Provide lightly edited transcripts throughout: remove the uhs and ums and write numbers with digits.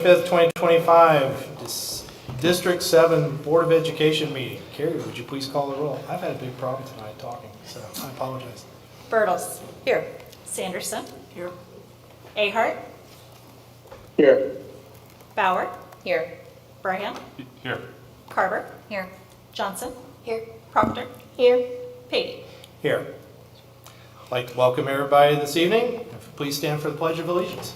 5th, 2025, District 7 Board of Education meeting. Carrie, would you please call the roll? I've had a big problem tonight talking, so I apologize. Bertles. Here. Sanderson. Here. Ahart. Here. Bauer. Here. Brahan. Here. Carver. Here. Johnson. Here. Proctor. Here. Patey. Here. I'd like to welcome everybody this evening. If you please stand for the Pledge of Allegiance.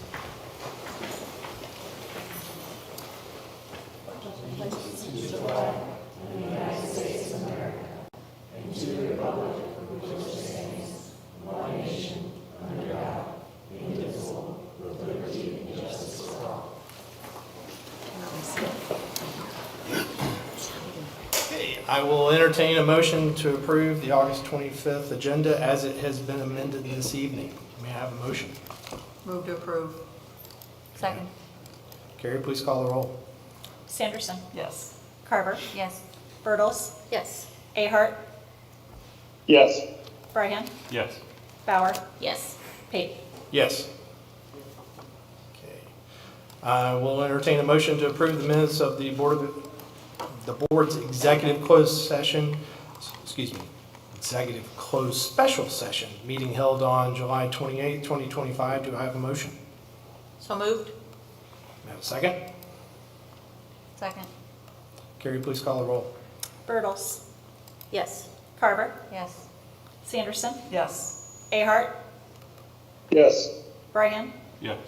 I will entertain a motion to approve the August 25th agenda as it has been amended this evening. May I have a motion? Move to approve. Second. Carrie, please call the roll. Sanderson. Yes. Carver. Yes. Bertles. Yes. Ahart. Yes. Brahan. Yes. Bauer. Yes. Patey. Yes. Okay. I will entertain a motion to approve the minutes of the board's executive closed session, executive closed special session meeting held on July 28, 2025. Do I have a motion? So moved. May I have a second? Second. Carrie, please call the roll. Bertles. Yes. Carver. Yes. Sanderson. Yes. Ahart. Yes. Brahan. Yes.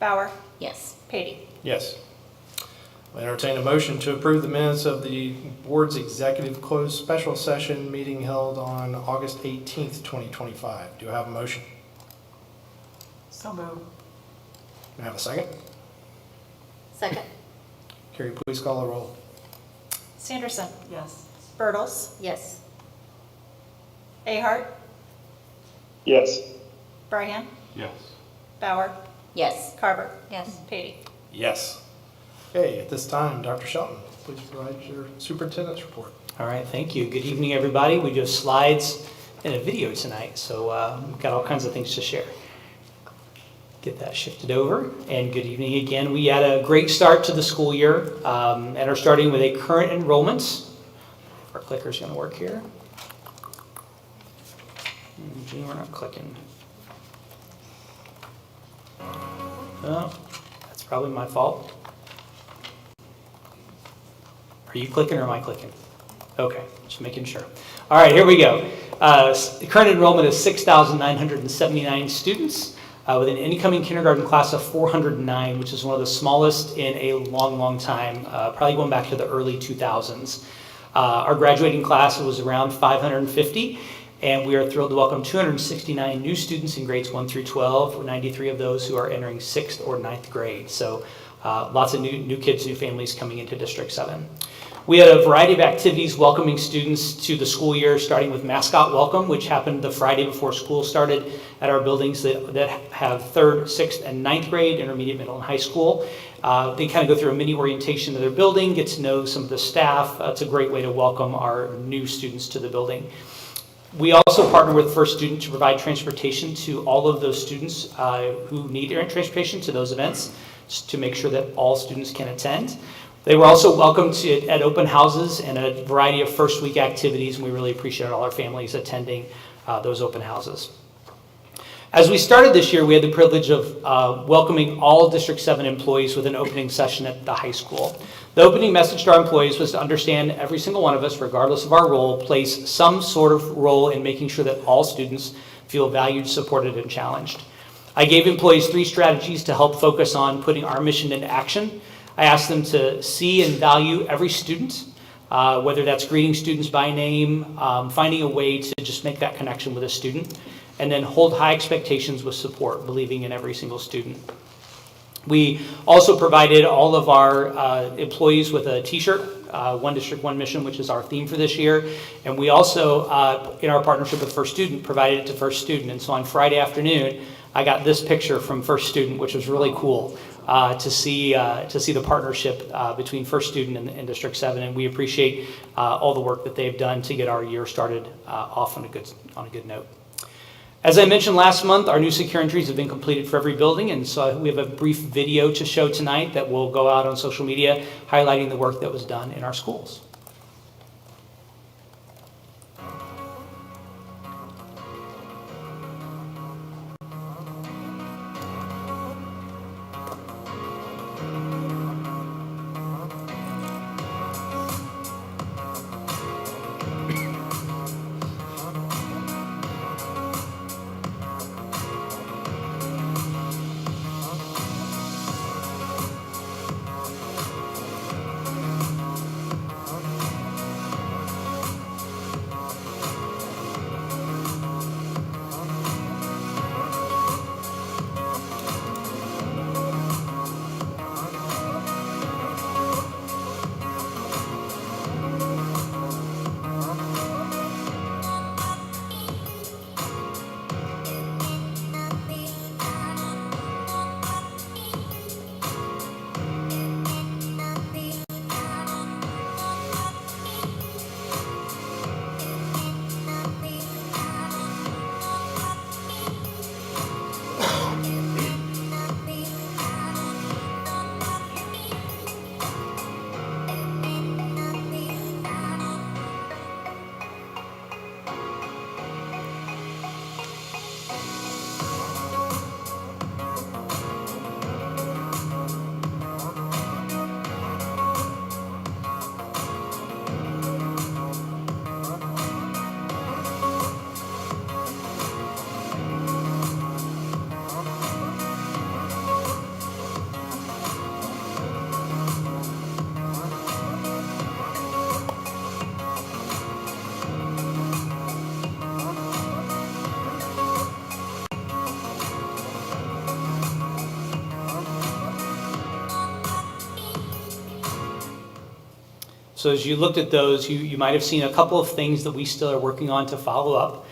Bauer. Yes. Patey. Yes. I'll entertain a motion to approve the minutes of the board's executive closed special session meeting held on August 18th, 2025. Do I have a motion? So moved. May I have a second? Second. Carrie, please call the roll. Sanderson. Yes. Bertles. Yes. Ahart. Yes. Brahan. Yes. Bauer. Yes. Carver. Yes. Patey. Yes. Okay, at this time, Dr. Shelton, please provide your superintendent's report. All right, thank you. Good evening, everybody. We do have slides and a video tonight, so we've got all kinds of things to share. Get that shifted over, and good evening again. We had a great start to the school year and are starting with a current enrollments. Our clicker's going to work here. We're not clicking. Oh, that's probably my fault. Are you clicking or am I clicking? Okay, just making sure. All right, here we go. The current enrollment is 6,979 students with an incoming kindergarten class of 409, which is one of the smallest in a long, long time, probably going back to the early 2000s. Our graduating class was around 550, and we are thrilled to welcome 269 new students in grades 1 through 12, 93 of those who are entering 6th or 9th grade. So lots of new kids, new families coming into District 7. We had a variety of activities welcoming students to the school year, starting with mascot welcome, which happened the Friday before school started at our buildings that have 3rd, 6th, and 9th grade, intermediate, middle, and high school. They kind of go through a mini orientation of their building, get to know some of the staff. It's a great way to welcome our new students to the building. We also partner with First Student to provide transportation to all of those students who need transportation to those events, to make sure that all students can attend. They were also welcomed at open houses and a variety of first week activities, and we really appreciate all our families attending those open houses. As we started this year, we had the privilege of welcoming all District 7 employees with an opening session at the high school. The opening message to our employees was to understand every single one of us, regardless of our role, plays some sort of role in making sure that all students feel valued, supported, and challenged. I gave employees 3 strategies to help focus on putting our mission into action. I asked them to see and value every student, whether that's greeting students by name, finding a way to just make that connection with a student, and then hold high expectations with support, believing in every single student. We also provided all of our employees with a t-shirt, One District, One Mission, which is our theme for this year. And we also, in our partnership with First Student, provided it to First Student. And so on Friday afternoon, I got this picture from First Student, which was really cool. To see the partnership between First Student and District 7, and we appreciate all the work that they've done to get our year started off on a good note. As I mentioned last month, our new secure entries have been completed for every building, and so we have a brief video to show tonight that will go out on social media highlighting the work that was done in our schools. So as you looked at those, you might have seen a couple of things that we still are working on to follow up.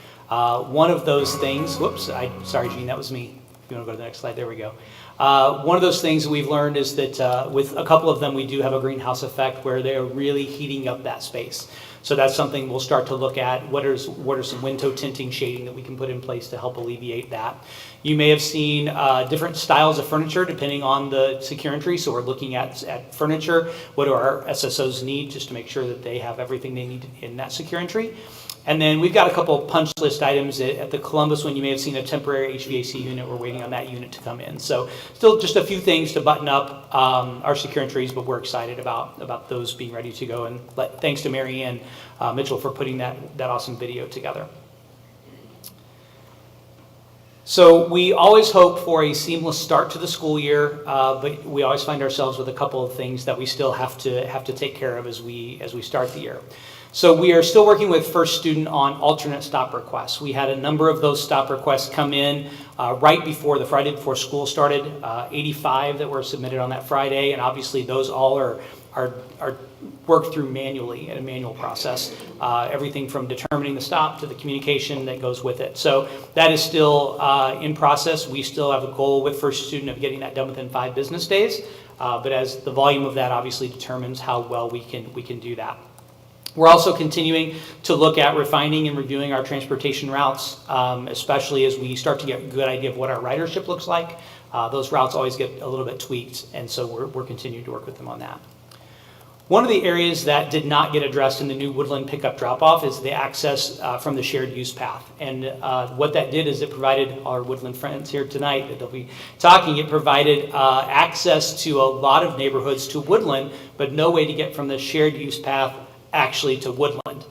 One of those things, sorry Gene, that was me. If you want to go to the next slide, there we go. One of those things that we've learned is that with a couple of them, we do have a greenhouse effect where they're really heating up that space. So that's something we'll start to look at. What are some window tinting shading that we can put in place to help alleviate that? You may have seen different styles of furniture depending on the secure entry. So we're looking at furniture. What do our SSOs need just to make sure that they have everything they need in that secure entry? And then we've got a couple punch list items at the Columbus one. You may have seen a temporary HVAC unit. We're waiting on that unit to come in. So still just a few things to button up our secure entries, but we're excited about those being ready to go. And thanks to Mary Ann Mitchell for putting that awesome video together. So we always hope for a seamless start to the school year, but we always find ourselves with a couple of things that we still have to take care of as we start the year. So we are still working with First Student on alternate stop requests. We had a number of those stop requests come in right before the Friday before school started, 85 that were submitted on that Friday, and obviously those all are worked through manually in a manual process. Everything from determining the stop to the communication that goes with it. So that is still in process. We still have a goal with First Student of getting that done within 5 business days, but as the volume of that obviously determines how well we can do that. We're also continuing to look at refining and reviewing our transportation routes, especially as we start to get a good idea of what our ridership looks like. Those routes always get a little bit tweaked, and so we're continuing to work with them on that. One of the areas that did not get addressed in the new Woodland pickup drop-off is the access from the shared use path. And what that did is it provided our Woodland friends here tonight that they'll be talking, it provided access to a lot of neighborhoods to Woodland, but no way to get from the shared use path actually to Woodland.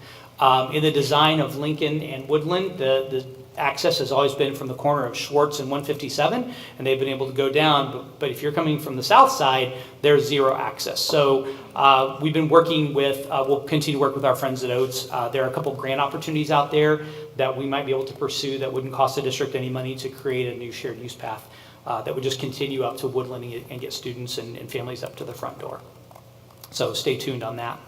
In the design of Lincoln and Woodland, the access has always been from the corner of Schwartz and 157, and they've been able to go down, but if you're coming from the south side, there's zero access. So we've been working with, we'll continue to work with our friends at Oates. There are a couple grant opportunities out there that we might be able to pursue that wouldn't cost the district any money to create a new shared use path that would just continue up to Woodland and get students and families up to the front door. So stay tuned on that.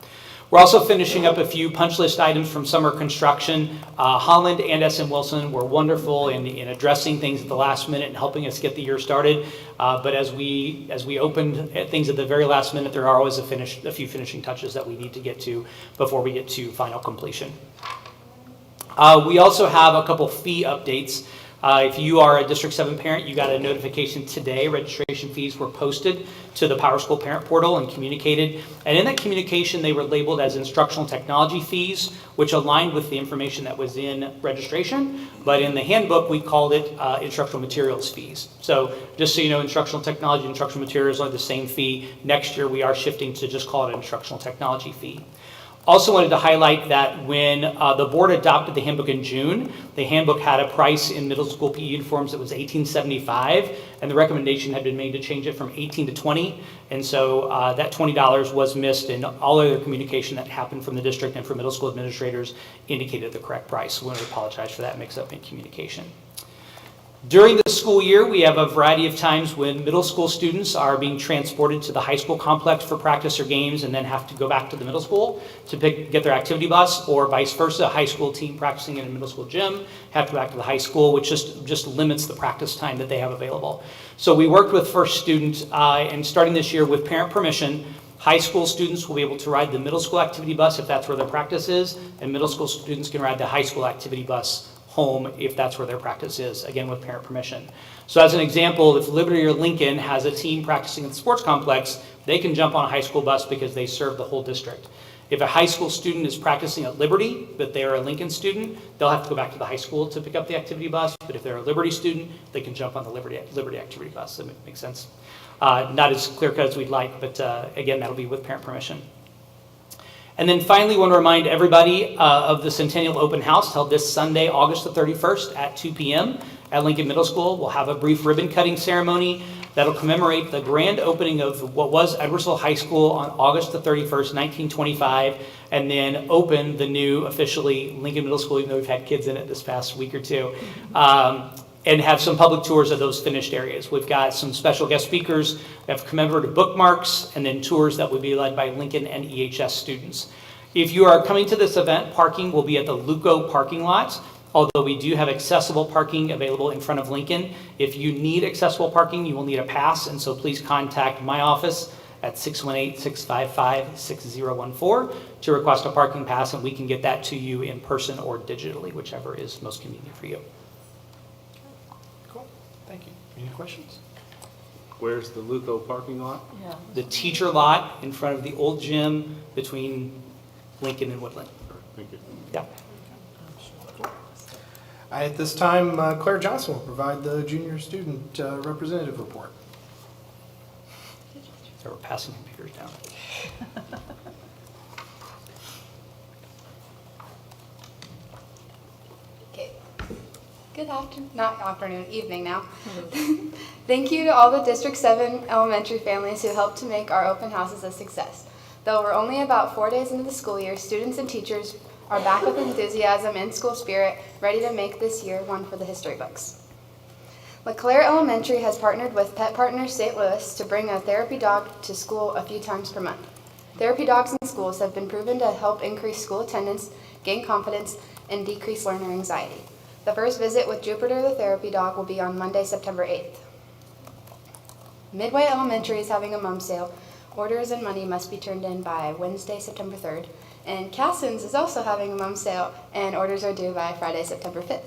We're also finishing up a few punch list items from summer construction. Holland and SM Wilson were wonderful in addressing things at the last minute and helping us get the year started. But as we opened things at the very last minute, there are always a few finishing touches that we need to get to before we get to final completion. We also have a couple fee updates. If you are a District 7 parent, you got a notification today. Registration fees were posted to the PowerSchool parent portal and communicated. And in that communication, they were labeled as instructional technology fees, which aligned with the information that was in registration. But in the handbook, we called it instructional materials fees. So just so you know, instructional technology, instructional materials are the same fee. Next year, we are shifting to just call it an instructional technology fee. Also wanted to highlight that when the board adopted the handbook in June, the handbook had a price in middle school PE uniforms that was $18.75, and the recommendation had been made to change it from $18 to $20, and so that $20 was missed, and all other communication that happened from the district and from middle school administrators indicated the correct price. So we want to apologize for that mix-up in communication. During the school year, we have a variety of times when middle school students are being transported to the high school complex for practice or games and then have to go back to the middle school to get their activity bus, or vice versa. A high school team practicing in a middle school gym have to go back to the high school, which just limits the practice time that they have available. So we worked with First Student, and starting this year with parent permission, high school students will be able to ride the middle school activity bus if that's where their practice is, and middle school students can ride the high school activity bus home if that's where their practice is, again with parent permission. So as an example, if Liberty or Lincoln has a team practicing at the sports complex, they can jump on a high school bus because they serve the whole district. If a high school student is practicing at Liberty, but they are a Lincoln student, they'll have to go back to the high school to pick up the activity bus. But if they're a Liberty student, they can jump on the Liberty activity bus. That makes sense. Not as clear cut as we'd like, but again, that'll be with parent permission. And then finally, want to remind everybody of the Centennial Open House held this Sunday, August the 31st at 2 p.m. at Lincoln Middle School. We'll have a brief ribbon cutting ceremony that'll commemorate the grand opening of what was Edwardsville High School on August the 31st, 1925, and then open the new officially Lincoln Middle School, even though we've had kids in it this past week or two. And have some public tours of those finished areas. We've got some special guest speakers, we have commemorative bookmarks, and then tours that will be led by Lincoln and EHS students. If you are coming to this event, parking will be at the Luco parking lot, although we do have accessible parking available in front of Lincoln. If you need accessible parking, you will need a pass, and so please contact my office at 618-655-6014 to request a parking pass, and we can get that to you in person or digitally, whichever is most convenient for you. Thank you. Any questions? Where's the Luco parking lot? Yeah. The teacher lot in front of the old gym between Lincoln and Woodland. Thank you. Yeah. At this time, Claire Johnson will provide the junior student representative report. So we're passing computers down. Okay. Good afternoon, not afternoon, evening now. Thank you to all the District 7 elementary families who helped to make our open houses a success. Though we're only about 4 days into the school year, students and teachers are back with enthusiasm and school spirit, ready to make this year one for the history books. LeClaire Elementary has partnered with Pet Partners St. Louis to bring a therapy dog to school a few times per month. Therapy dogs in schools have been proven to help increase school attendance, gain confidence, and decrease learner anxiety. The first visit with Jupiter the therapy dog will be on Monday, September 8th. Midway Elementary is having a mom sale. Orders and money must be turned in by Wednesday, September 3rd. And Cassins is also having a mom sale, and orders are due by Friday, September 5th.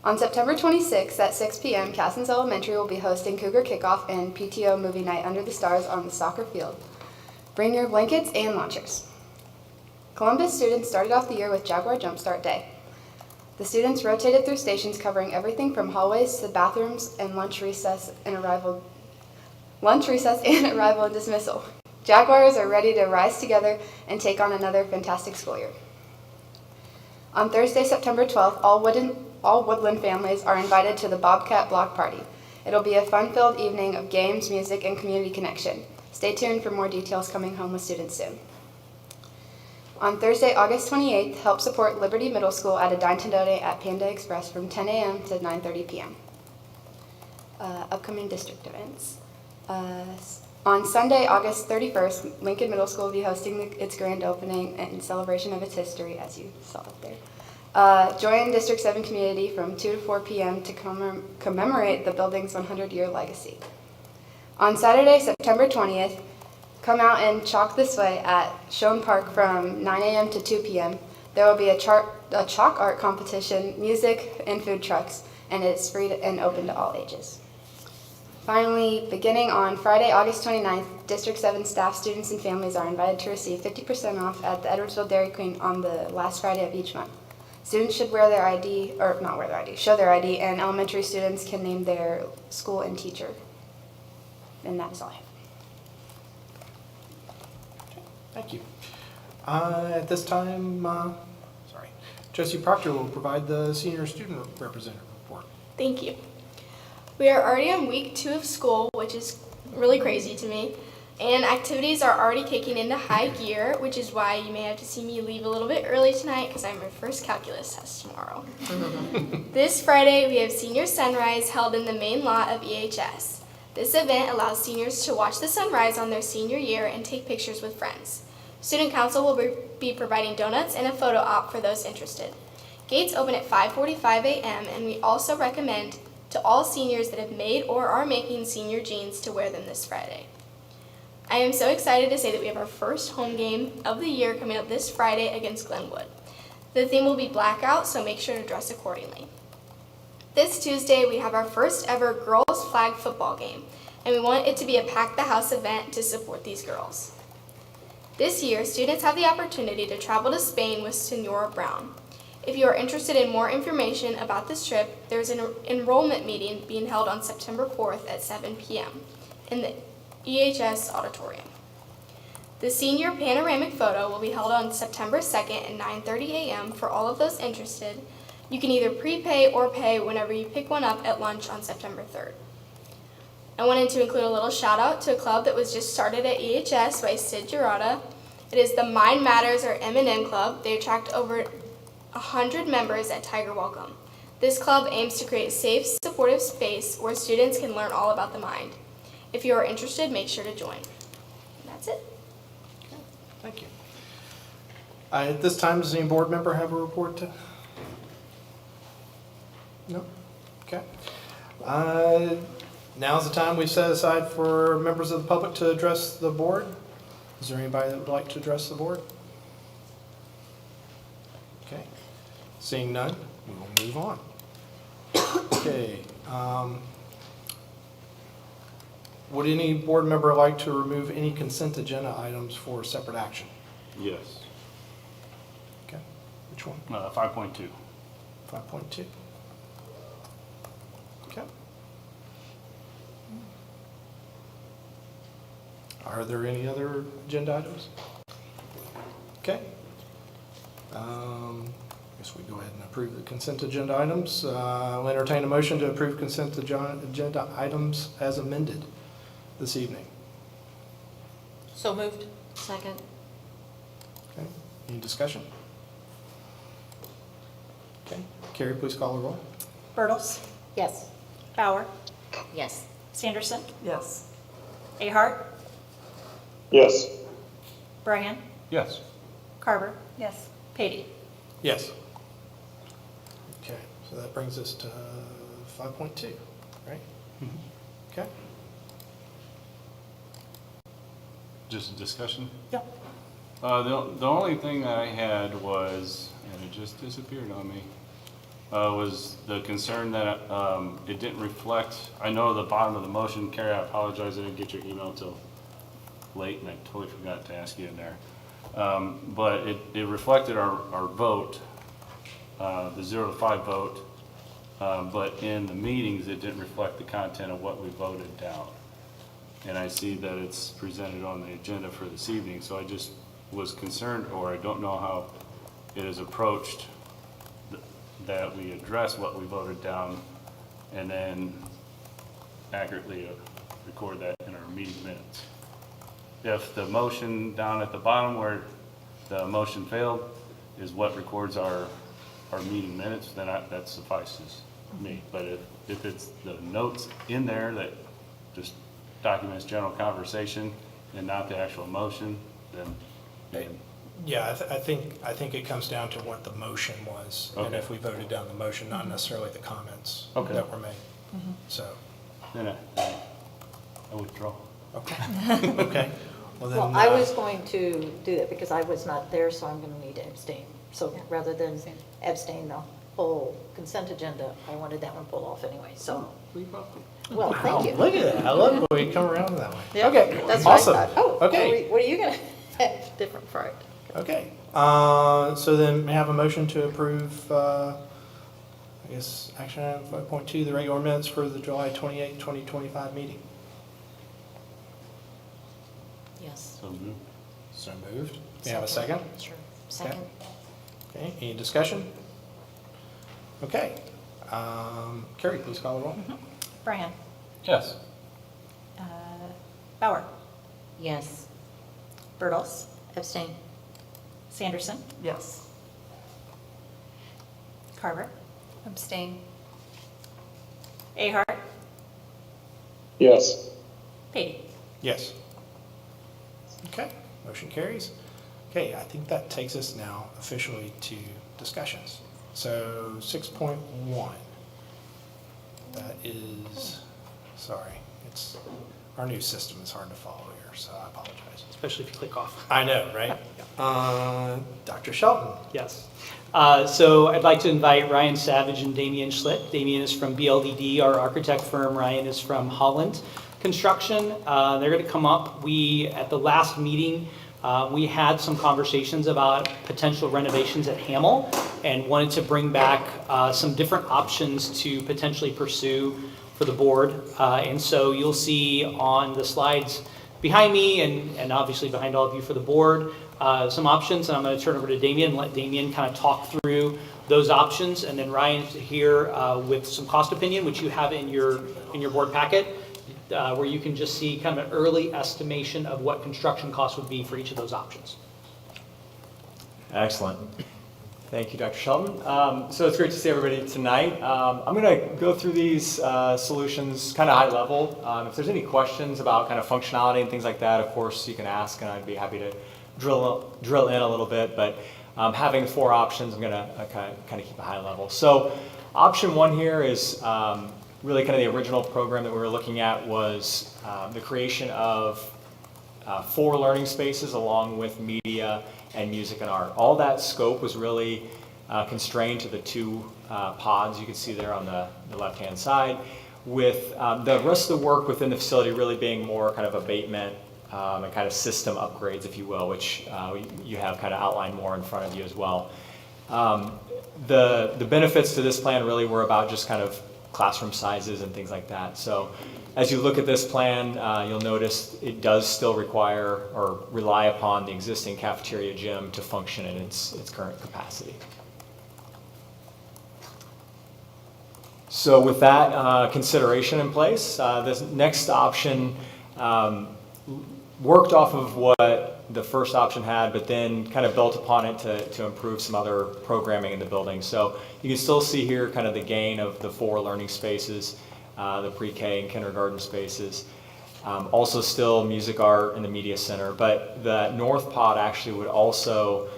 On September 26th at 6 p.m., Cassins Elementary will be hosting Cougar Kickoff and PTO Movie Night under the stars on the soccer field. Bring your blankets and launchers. Columbus students started off the year with Jaguar Jumpstart Day. The students rotated through stations covering everything from hallways to bathrooms and lunch recess and arrival and dismissal. Jaguars are ready to rise together and take on another fantastic school year. On Thursday, September 12th, all Woodland families are invited to the Bobcat Block Party. It'll be a fun-filled evening of games, music, and community connection. Stay tuned for more details coming home with students soon. On Thursday, August 28th, help support Liberty Middle School at a Dine to Donate at Panda Express from 10 a.m. to 9:30 p.m. Upcoming district events. On Sunday, August 31st, Lincoln Middle School will be hosting its grand opening and celebration of its history, as you saw up there. Join District 7 community from 2 to 4 p.m. to commemorate the building's 100-year legacy. On Saturday, September 20th, come out and chalk this way at Schoen Park from 9 a.m. to 2 p.m. There will be a chalk art competition, music, and food trucks. and it's free and open to all ages. Finally, beginning on Friday, August 29th, District 7 staff, students, and families are invited to receive 50% off at the Edwardsville Dairy Queen on the last Friday of each month. Students should wear their ID, or not wear their ID, show their ID, and elementary students can name their school and teacher. And that is all I have. Thank you. At this time, Josie Proctor will provide the senior student representative report. Thank you. We are already on week 2 of school, which is really crazy to me. And activities are already kicking into high gear, which is why you may have to see me leave a little bit early tonight because I have my first calculus test tomorrow. This Friday, we have Senior Sunrise held in the main lot of EHS. This event allows seniors to watch the sunrise on their senior year and take pictures with friends. Student Council will be providing donuts and a photo op for those interested. Gates open at 5:45 a.m. and we also recommend to all seniors that have made or are making senior jeans to wear them this Friday. I am so excited to say that we have our first home game of the year coming up this Friday against Glenwood. The theme will be blackout, so make sure to dress accordingly. This Tuesday, we have our first ever girls flag football game, and we want it to be a pack the house event to support these girls. This year, students have the opportunity to travel to Spain with Senora Brown. If you are interested in more information about this trip, there's an enrollment meeting being held on September 4th at 7 p.m. in the EHS auditorium. The senior panoramic photo will be held on September 2nd at 9:30 a.m. for all of those interested. You can either prepay or pay whenever you pick one up at lunch on September 3rd. I wanted to include a little shout out to a club that was just started at EHS by Sid Girarda. It is the Mind Matters or M&M Club. They attract over 100 members at Tiger Welcome. This club aims to create a safe, supportive space where students can learn all about the mind. If you are interested, make sure to join. And that's it. Thank you. At this time, does any board member have a report to? No? Okay. Now's the time we've set aside for members of the public to address the board. Is there anybody that would like to address the board? Okay. Seeing none, we will move on. Okay. Would any board member like to remove any consent agenda items for separate action? Yes. Okay. Which one? 5.2. 5.2. Okay. Are there any other agenda items? Okay. Guess we go ahead and approve the consent agenda items. I'll entertain a motion to approve consent agenda items as amended this evening. So moved. Second. Okay. Any discussion? Okay. Carrie, please call the roll. Bertles, Yes. Bauer, Yes. Sanderson, Yes. Ahart, Yes. Bryan, Yes. Carver. Yes. Patey. Yes. Okay, so that brings us to 5.2, right? Okay. Just a discussion? Yeah. The only thing that I had was, and it just disappeared on me, was the concern that it didn't reflect. I know the bottom of the motion, Carrie, I apologize, I didn't get your email until late, and I totally forgot to ask you in there. But it reflected our vote, the 0 to 5 vote, but in the meetings, it didn't reflect the content of what we voted down. And I see that it's presented on the agenda for this evening, so I just was concerned, or I don't know how it is approached, that we address what we voted down and then accurately record that in our meeting minutes. If the motion down at the bottom where the motion failed is what records our meeting minutes, then that suffices me. But if it's the notes in there that just documents general conversation and not the actual motion, then Yeah, I think it comes down to what the motion was, and Okay. if we voted down the motion, not necessarily the comments Okay. that were made. So, then I withdraw. okay, okay. Well, then, Well, I was going to do that because I was not there, so I'm going to need to abstain. So rather than abstain, though. whole consent agenda, I wanted that one pulled off anyway, so, We probably- well, Wow, thank you. Look at that. I love when we come around that way. Yeah, Okay, that's what I awesome. thought. Oh, Okay. what are you gonna have different for it? Okay, so then may I have a motion to approve, I guess, action item 5.2, the regular minutes for the July 28, 2025 meeting? Yes. So moved. So moved. May I have a second? Sure. Second. Okay, any discussion? Okay, Carrie, please call the roll. Brand. Yes. Bauer. Yes. Bertles. Abstain. Sanderson. Yes. Carver. Abstain. Ahart. Yes. Beatty. Yes. Okay, motion carries. Okay, I think that takes us now officially to discussions. So 6.1, that is, sorry, it's, our new system is hard to follow here, so I apologize. Especially if you click off. I know, right? Dr. Shelton. Yes. So I'd like to invite Ryan Savage and Damian Schlitt. Damian is from BLDD, our architect firm. Ryan is from Holland Construction. They're going to come up. At the last meeting, we had some conversations about potential renovations at Hamel and wanted to bring back some different options to potentially pursue for the board. And so you'll see on the slides behind me and obviously behind all of you for the board, some options. And I'm going to turn over to Damian and let Damian kind of talk through those options. And then Ryan's here with some cost opinion, which you have in your board packet, where you can just see kind of an early estimation of what construction costs would be for each of those options. Excellent. Thank you, Dr. Shelton. So it's great to see everybody tonight. I'm going to go through these solutions kind of high level. If there's any questions about kind of functionality and things like that, of course, you can ask, and I'd be happy to drill in a little bit. But having 4 options, I'm going to kind of keep a high level. So option 1 here is really kind of the original program that we were looking at was the creation of 4 learning spaces along with media and music and art. All that scope was really constrained to the 2 pods you can see there on the left-hand side, with the rest of the work within the facility really being more kind of abatement and kind of system upgrades, if you will, which you have kind of outlined more in front of you as well. The benefits to this plan really were about just kind of classroom sizes and things like that. So as you look at this plan, you'll notice it does still require or rely upon the existing cafeteria gym to function in its current capacity. So with that consideration in place, this next option worked off of what the first option had, but then kind of built upon it to improve some other programming in the building. So you can still see here kind of the gain of the 4 learning spaces, the pre-K and kindergarten spaces. Also still music, art, and the media center. But the north pod actually would also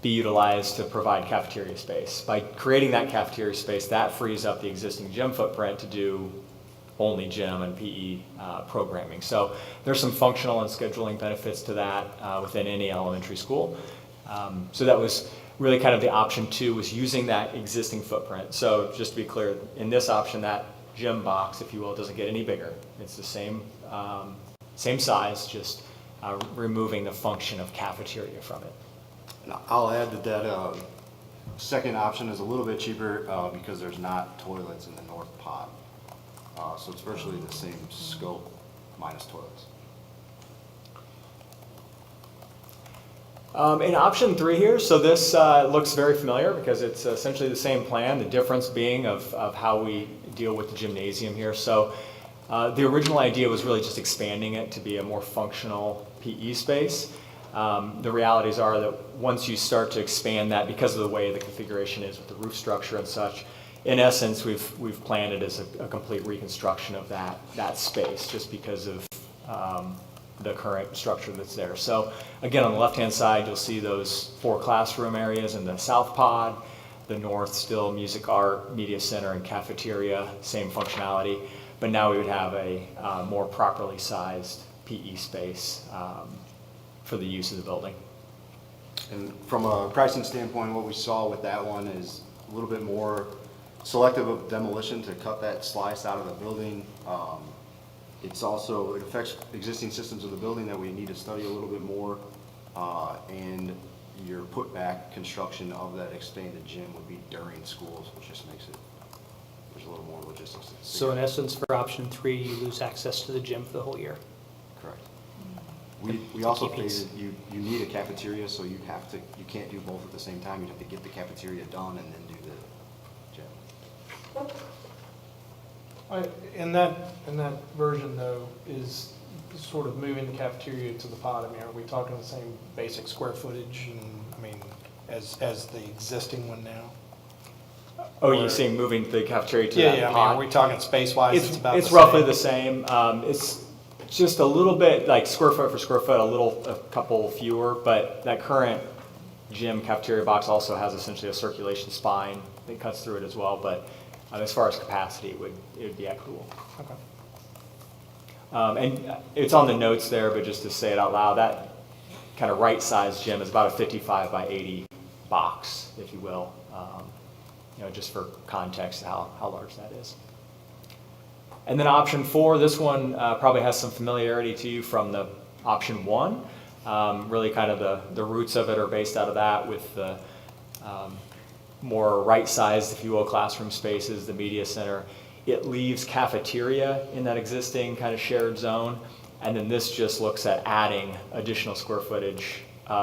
be utilized to provide cafeteria space. By creating that cafeteria space, that frees up the existing gym footprint to do only gym and PE programming. So there's some functional and scheduling benefits to that within any elementary school. So that was really kind of the option 2, was using that existing footprint. So just to be clear, in this option, that gym box, if you will, doesn't get any bigger. It's the same size, just removing the function of cafeteria from it. And I'll add that second option is a little bit cheaper because there's not toilets in the north pod. So it's virtually the same scope minus toilets. In option 3 here, so this looks very familiar because it's essentially the same plan, the difference being of how we deal with the gymnasium here. So the original idea was really just expanding it to be a more functional PE space. The realities are that once you start to expand that, because of the way the configuration is with the roof structure and such, in essence, we've planned it as a complete reconstruction of that space, just because of the current structure that's there. So again, on the left-hand side, you'll see those 4 classroom areas in the south pod. The north, still music, art, media center, and cafeteria, same functionality. But now we would have a more properly sized PE space for the use of the building. And from a pricing standpoint, what we saw with that one is a little bit more selective of demolition to cut that slice out of the building. It affects existing systems of the building that we need to study a little bit more. And your put-back construction of that expanded gym would be during schools, which just makes it, there's a little more logistics. So in essence, for option 3, you lose access to the gym for the whole year. Correct. We also key stated piece. you need a cafeteria, so you can't do both at the same time. You have to get the cafeteria done and then do the gym. In that version though, is sort of moving the cafeteria to the pod. I mean, are we talking the same basic square footage and, I mean, as the existing one now? Oh, you're saying moving the cafeteria to that Yeah, I mean, pod? are we talking space-wise, it's about the It's same? roughly the same. It's just a little bit, like square foot for square foot, a couple fewer, but that current gym cafeteria box also has essentially a circulation spine that cuts through it as well, but as far as capacity, it would be equitable. Okay. And it's on the notes there, but just to say it out loud, that kind of right-sized gym is about a 55 by 80 box, if you will, just for context how large that is. And then option 4, this one probably has some familiarity to you from the option 1. Really kind of the roots of it are based out of that with the more right-sized, if you will, classroom spaces, the media center. It leaves cafeteria in that existing kind of shared zone, and then this just looks at adding additional square footage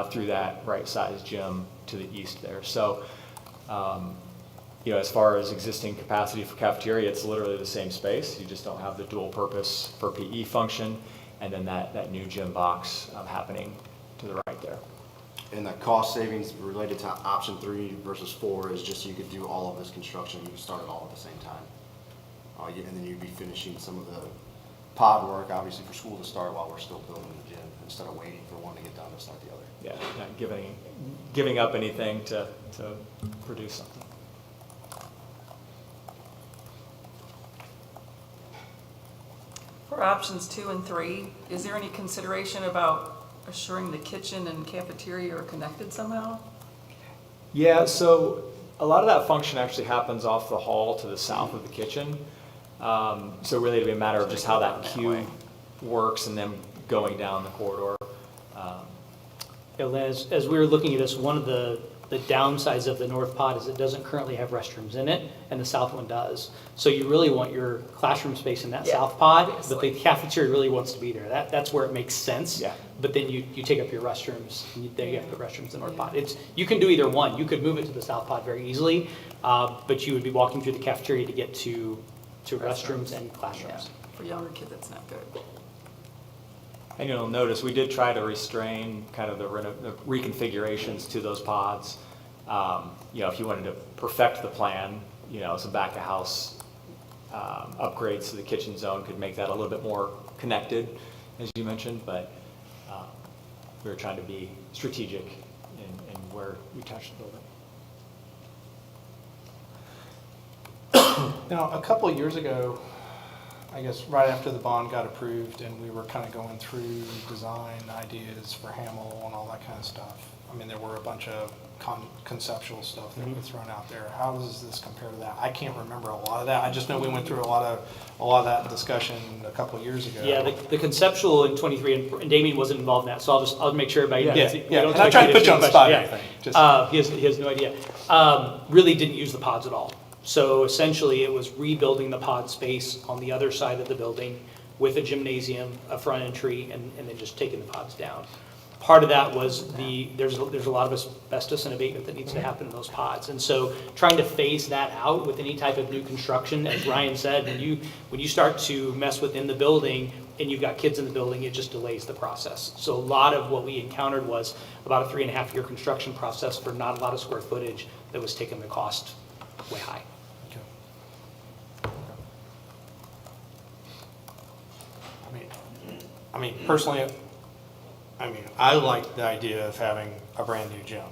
through that right-sized gym to the east there. So, as far as existing capacity for cafeteria, it's literally the same space. You just don't have the dual purpose for PE function, and then that new gym box happening to the right there. And the cost savings related to option 3 versus 4 is just you could do all of this construction, you could start it all at the same time. And then you'd be finishing some of the pod work, obviously, for school to start while we're still building the gym, instead of waiting for one to get done to start the other. Yeah, not giving up anything to produce something. For options 2 and 3, is there any consideration about assuring the kitchen and cafeteria are connected somehow? Yeah, so a lot of that function actually happens off the hall to the south of the kitchen. So really it'd be a matter of just how that queue works and then going down the corridor. As we were looking at this, one of the downsides of the north pod is it doesn't currently have restrooms in it, and the south one does. So you really want your classroom space in that south pod, but the cafeteria really wants to be there. That's where it makes sense. Yeah. But then you take up your restrooms, and then you have to put restrooms in the north pod. You can do either one. You could move it to the south pod very easily, but you would be walking through the cafeteria to get to restrooms and classrooms. Yeah, for younger kids, it's not good. And you'll notice we did try to restrain kind of the reconfigurations to those pods. If you wanted to perfect the plan, some back of house upgrades to the kitchen zone could make that a little bit more connected, as you mentioned, but we were trying to be strategic in where we touched the building. Now, a couple of years ago, I guess right after the bond got approved and we were kind of going through design ideas for Hamel and all that kind of stuff. I mean, there were a bunch of conceptual stuff that were thrown out there. How does this compare to that? I can't remember a lot of that. I just know we went through a lot of that discussion a couple of years ago. Yeah, the conceptual in 23, and Damien wasn't involved in that, so I'll make sure everybody knows. Yeah. And I'm trying to put you on the spot or anything. He has no idea. Really didn't use the pods at all. So essentially, it was rebuilding the pod space on the other side of the building with a gymnasium, a front entry, and then just taking the pods down. Part of that was there's a lot of asbestos and abatement that needs to happen in those pods. And so trying to phase that out with any type of new construction, as Ryan said, when you start to mess within the building and you've got kids in the building, it just delays the process. So a lot of what we encountered was about a 3.5-year construction process for not a lot of square footage that was taking the cost way high. I mean, personally, I like the idea of having a brand new gym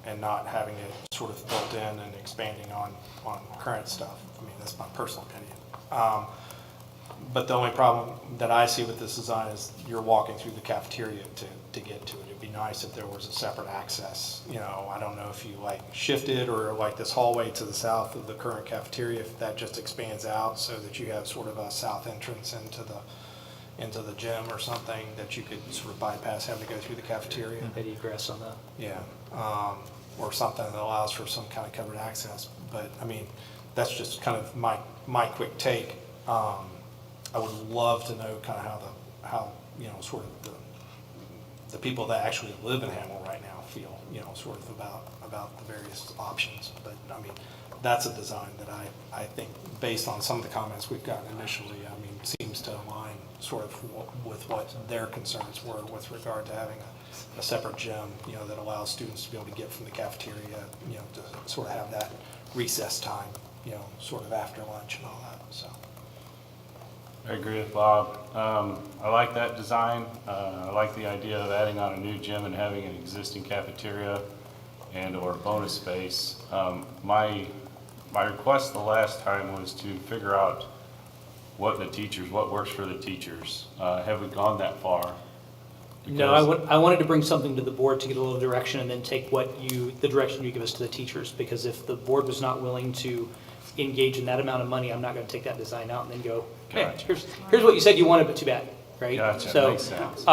and not having it sort of built in and expanding on current stuff. I mean, that's my personal opinion. But the only problem that I see with this design is you're walking through the cafeteria to get to it. It'd be nice if there was a separate access. You know, I don't know if you like shifted or like this hallway to the south of the current cafeteria, if that just expands out so that you have sort of a south entrance into the gym or something that you could sort of bypass having to go through the cafeteria. That egress on the. Yeah, or something that allows for some kind of covered access. But I mean, that's just kind of my quick take. I would love to know kind of how you know, sort of the people that actually live in Hamel right now feel, you know, sort of about the various options. But I mean, that's a design that I think, based on some of the comments we've gotten initially, I mean, seems to align sort of with what their concerns were with regard to having a separate gym, you know, that allows students to be able to get from the cafeteria, you know, to sort of have that recess time, you know, sort of after lunch and all that, so. I agree with Bob. I like that design. I like the idea of adding on a new gym and having an existing cafeteria and or bonus space. My request the last time was to figure out what works for the teachers. Have we gone that far? No, I wanted to bring something to the board to get a little direction and then take the direction you give us to the teachers. Because if the board was not willing to engage in that amount of money, I'm not going to take that design out and then go, hey, Gotcha. here's what you said you wanted, but too bad, right? Gotcha, So, makes sense.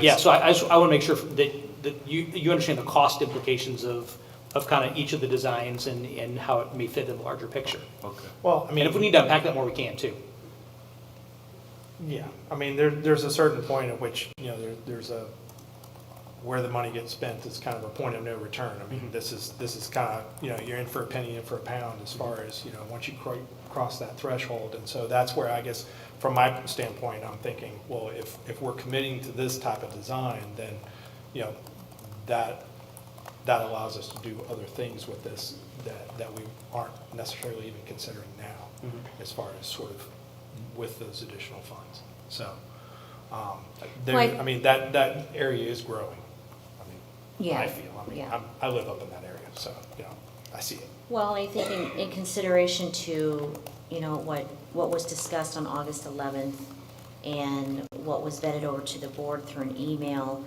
yeah, so I want to make sure that you understand the cost implications of kind of each of the designs and how it may fit in the larger picture. Okay. Well, I I mean, if we need to unpack that more, we can too. yeah, I mean, there's a certain point at which, you know, there's a, where the money gets spent is kind of a point of no return. I mean, this is kind of, you know, you're in for a penny, in for a pound as far as, you know, once you cross that threshold. And so that's where I guess, from my standpoint, I'm thinking, well, if we're committing to this type of design, then, you know, that allows us to do other things with this that we aren't necessarily even considering now, as far as sort of with those additional funds. So, I mean, that area is growing. I mean, Yeah, I feel, I mean, yeah. I live up in that area, so, you know, I see it. Well, I think in consideration to, you know, what was discussed on August 11th and what was vetted over to the board through an email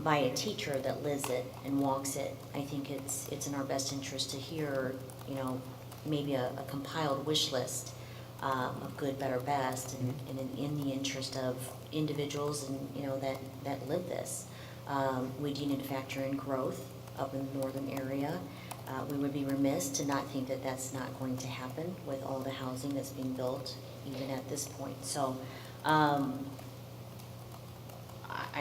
by a teacher that lives it and walks it, I think it's in our best interest to hear, you know, maybe a compiled wish list of good, better, best, and in the interest of individuals and, you know, that live this. We do need to factor in growth up in the northern area. We would be remiss to not think that that's not going to happen with all the housing that's being built, even at this point. So, I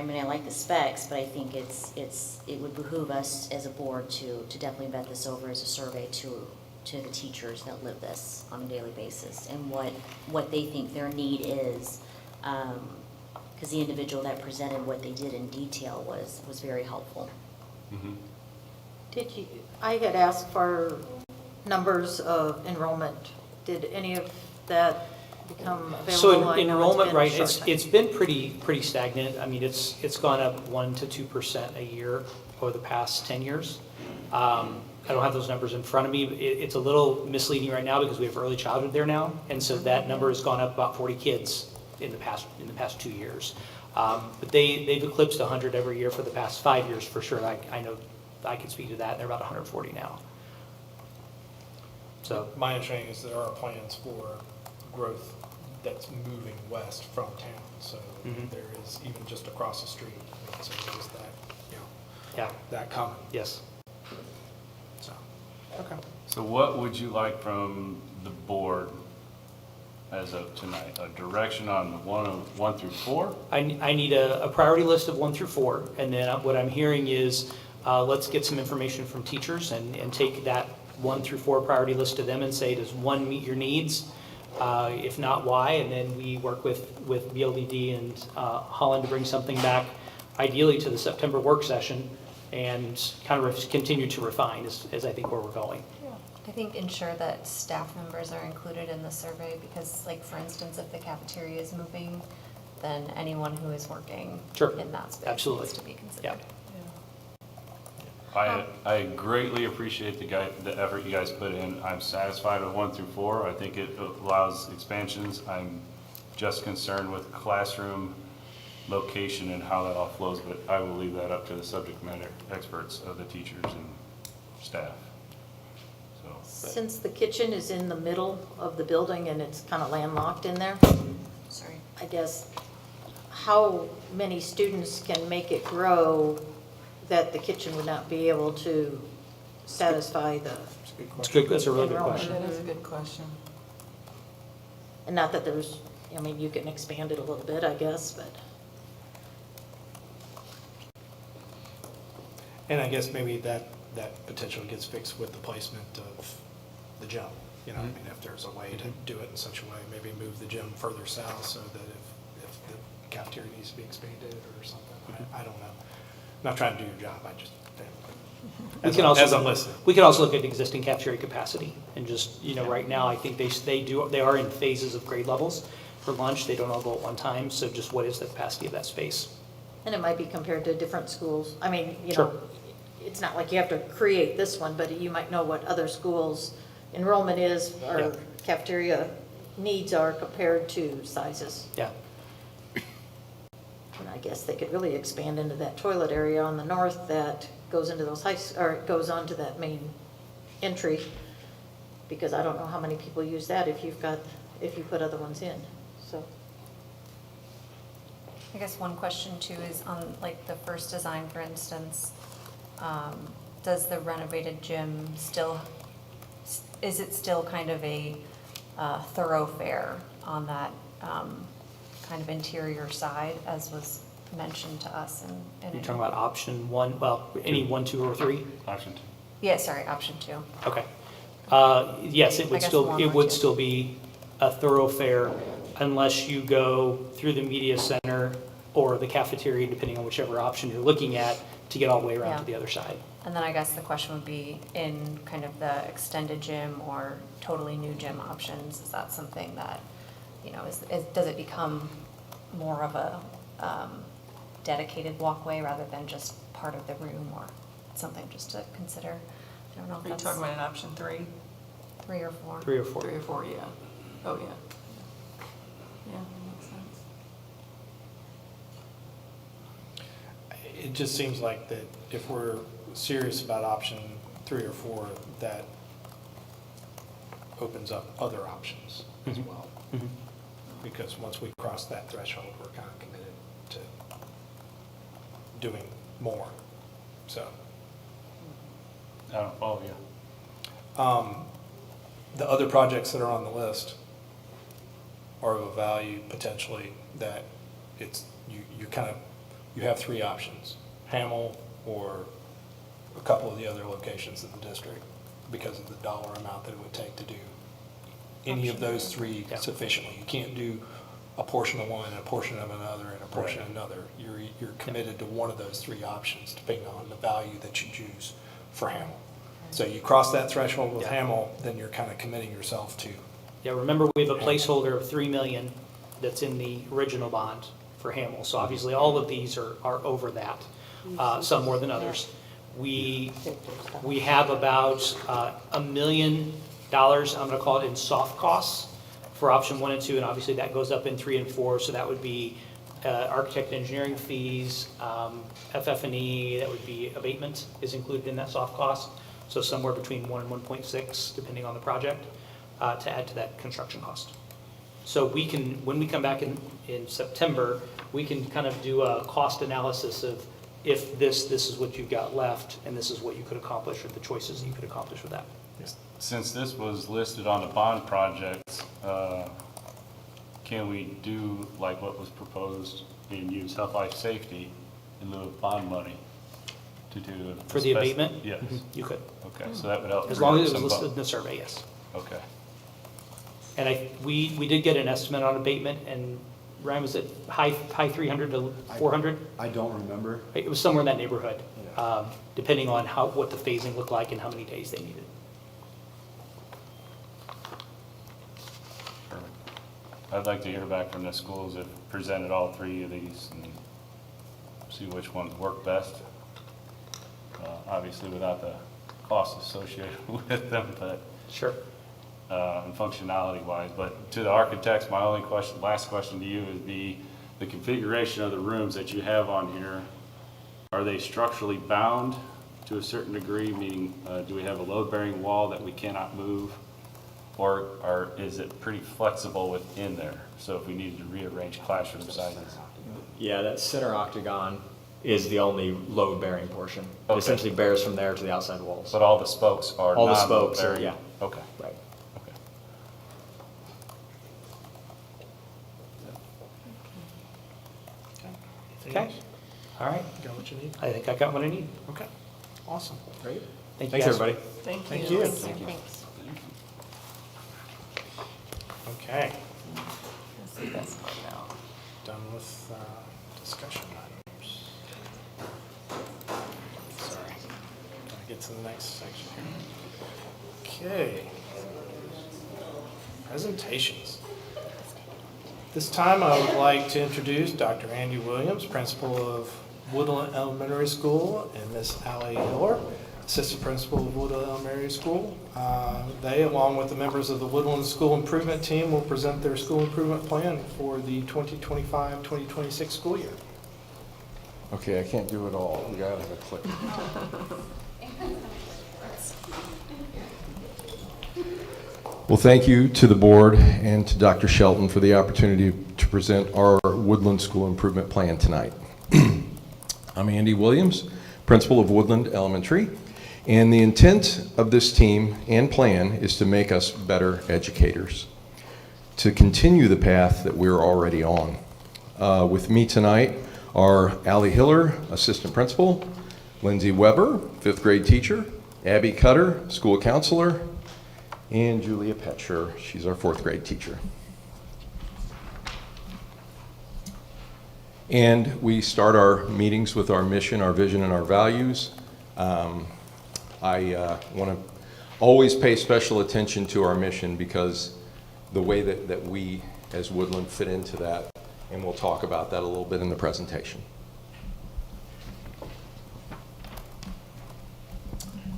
mean, I like the specs, but I think it would behoove us as a board to definitely vet this over as a survey to the teachers that live this on a daily basis and what they think their need is. Because the individual that presented what they did in detail was very helpful. Mm-hmm. I had asked for numbers of enrollment. Did any of that become available? So I know it's enrollment, been a right, short time. it's been pretty stagnant. I mean, it's gone up 1% to 2% a year over the past 10 years. I don't have those numbers in front of me. It's a little misleading right now because we have early childhood there now, and so that number has gone up about 40 kids in the past 2 years. But they've eclipsed 100 every year for the past 5 years for sure. I know I can speak to that. They're about 140 now. So My understanding is there are plans for growth that's moving west from town. So there is, even just across the street, so there's that, you know, yeah, that coming. yes. So, okay. So what would you like from the board as of tonight? A direction on 1 through 4? I need a priority list of 1 through 4, and then what I'm hearing is let's get some information from teachers and take that 1 through 4 priority list to them and say, does 1 meet your needs? If not, why? And then we work with BLDD and Holland to bring something back, ideally to the September work session, and kind of continue to refine as I think where we're going. I think ensure that staff members are included in the survey because, like, for instance, if the cafeteria is moving, then anyone who is working Sure. in that space Absolutely. needs to be considered. Yeah. I greatly appreciate the effort you guys put in. I'm satisfied with 1 through 4. I think it allows expansions. I'm just concerned with classroom location and how that all flows, but I will leave that up to the subject matter experts of the teachers and staff. So, Since the kitchen is in the middle of the building and it's kind of landlocked in there, Sorry. I guess, how many students can make it grow that the kitchen would not be able to satisfy the, It's good, that's a really good Enrollment. question. That is a good question. and not that there's, I mean, you can expand it a little bit, I guess, but. And I guess maybe that potentially gets fixed with the placement of the gym. You know, I mean, if there's a way to do it in such a way, maybe move the gym further south so that if the cafeteria needs to be expanded or something, I don't know. I'm not trying to do your job, I just, We can also, as I'm listening. we can also look at existing cafeteria capacity and just, you know, right now, I think they are in phases of grade levels for lunch. They don't all go at one time, so just what is the capacity of that space? And it might be compared to different schools. I mean, you Sure. know, it's not like you have to create this one, but you might know what other schools' enrollment is Yeah. or cafeteria needs are compared to sizes. Yeah, And I guess they could really expand into that toilet area on the north that goes into those or goes onto that main entry. Because I don't know how many people use that if you put other ones in, so. I guess one question too is on like the first design, for instance, does the renovated gym still, is it still kind of a thoroughfare on that kind of interior side as was mentioned to us in you're talking about option one, well, any 1, 2, or 3? option 2. Yeah, sorry, option 2. Okay. Yes, it I would guess still, one it or would two. still be a thoroughfare unless you go through the media center or the cafeteria, depending on whichever option you're looking at, to get all the way around to Yeah. the other side. And then I guess the question would be in kind of the extended gym or totally new gym options, is that something that, you know, does it become more of a dedicated walkway rather than just part of the room or something just to consider? I don't know if Are you that's talking about an option 3? 3 or 4. 3 or 4. 3 or 4, yeah. Oh, yeah. Yeah, that makes sense. It just seems like that if we're serious about option 3 or 4, that opens up other options as Mhm. well. Mhm. Because once we cross that threshold, we're kind of committed to doing more. So, I don't follow you. the other projects that are on the list are of a value potentially that it's, you have 3 options, Hamel or a couple of the other locations in the district because of the dollar amount that it would take to do any of those 3 Yeah. sufficiently. You can't do a portion of one and a portion of another and a portion of another. You're committed to one of those 3 options depending on the value that you choose for Hamel. So you cross that threshold with Yeah. Hamel, then you're kind of committing yourself to. Yeah, remember, we have a placeholder of 3 million that's in the original bond for Hamel. So obviously, all of these are over that, some more than others. We have about $1 million, I'm going to call it, in soft costs for option 1 and 2, and obviously that goes up in 3 and 4. So that would be architect engineering fees, FF&E, that would be abatement is included in that soft cost. So somewhere between 1 and 1.6, depending on the project, to add to that construction cost. So we can, when we come back in September, we can kind of do a cost analysis of if this is what you've got left, and this is what you could accomplish, or the choices you could accomplish with that. Since this was listed on the bond projects, can we do like what was proposed and use health, life, safety in lieu of bond money to do? For the abatement? Yes. Mhm, you could. Okay, so that would help. As long as it some was bu- listed in the survey, yes. Okay. And we did get an estimate on abatement, and Ryan, was it high 300 to 400? I don't remember. It was somewhere in that neighborhood, Yeah. depending on what the phasing looked like and how many days they needed. Perfect. I'd like to hear back from the schools that presented all 3 of these and see which ones work best. Obviously without the costs associated with them, but Sure. and functionality wise, but to the architects, my only last question to you would be the configuration of the rooms that you have on here. Are they structurally bound to a certain degree, meaning do we have a load-bearing wall that we cannot move? Or is it pretty flexible within there? So if we needed to rearrange classroom sizes? Yeah, that center octagon is the only load-bearing portion. It Okay. essentially bears from there to the outside walls. But all the spokes are All the spokes are, non-load-bearing? yeah. Okay. Right. Okay. Okay, all right. Got what you need? I think I got what I need. Okay, awesome. Great. Thank you, Thanks, guys. everybody. Thank you. Thanks. Okay, That's the best part now. done with discussion items. Sorry, gotta get to the next section here. Okay. Presentations. This time I would like to introduce Dr. Andy Williams, principal of Woodland Elementary School, and Miss Allie Hiller, assistant principal of Woodland Elementary School. They, along with the members of the Woodland School Improvement Team, will present their school improvement plan for the 2025-2026 school year. Okay, I can't do it all. We gotta have a click. Well, thank you to the board and to Dr. Shelton for the opportunity to present our Woodland School Improvement Plan tonight. I'm Andy Williams, principal of Woodland Elementary, and the intent of this team and plan is to make us better educators, to continue the path that we're already on. With me tonight are Allie Hiller, assistant principal, Lindsay Weber, fifth grade teacher, Abby Cutter, school counselor, and Julia Petcher, she's our fourth grade teacher. And we start our meetings with our mission, our vision, and our values. I want to always pay special attention to our mission because the way that we as Woodland fit into that, and we'll talk about that a little bit in the presentation.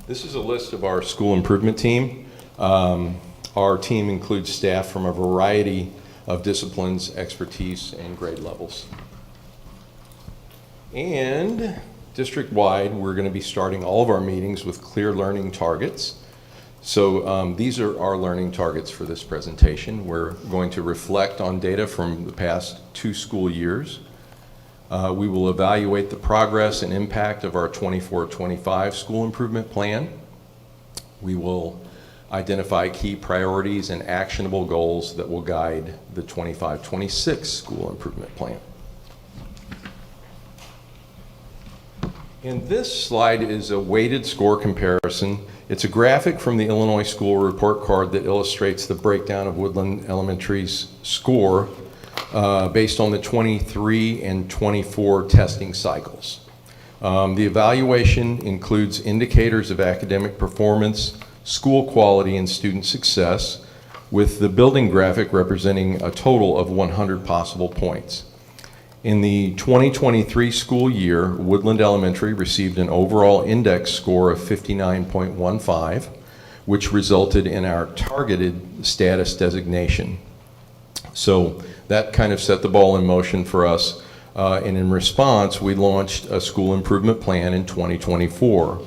This is a list of our school improvement team. Our team includes staff from a variety of disciplines, expertise, and grade levels. And district-wide, we're going to be starting all of our meetings with clear learning targets. So these are our learning targets for this presentation. We're going to reflect on data from the past 2 school years. We will evaluate the progress and impact of our 24-25 school improvement plan. We will identify key priorities and actionable goals that will guide the 25-26 school improvement plan. And this slide is a weighted score comparison. It's a graphic from the Illinois School Report Card that illustrates the breakdown of Woodland Elementary's score based on the 23 and 24 testing cycles. The evaluation includes indicators of academic performance, school quality, and student success, with the building graphic representing a total of 100 possible points. In the 2023 school year, Woodland Elementary received an overall index score of 59.15, which resulted in our targeted status designation. So that kind of set the ball in motion for us, and in response, we launched a school improvement plan in 2024,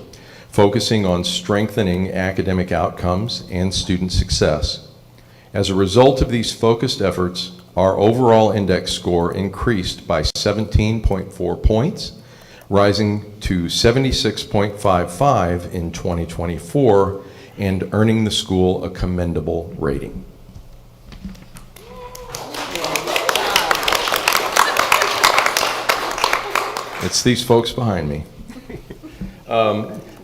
focusing on strengthening academic outcomes and student success. As a result of these focused efforts, our overall index score increased by 17.4 points, rising to 76.55 in 2024 and earning the school a commendable rating. It's these folks behind me.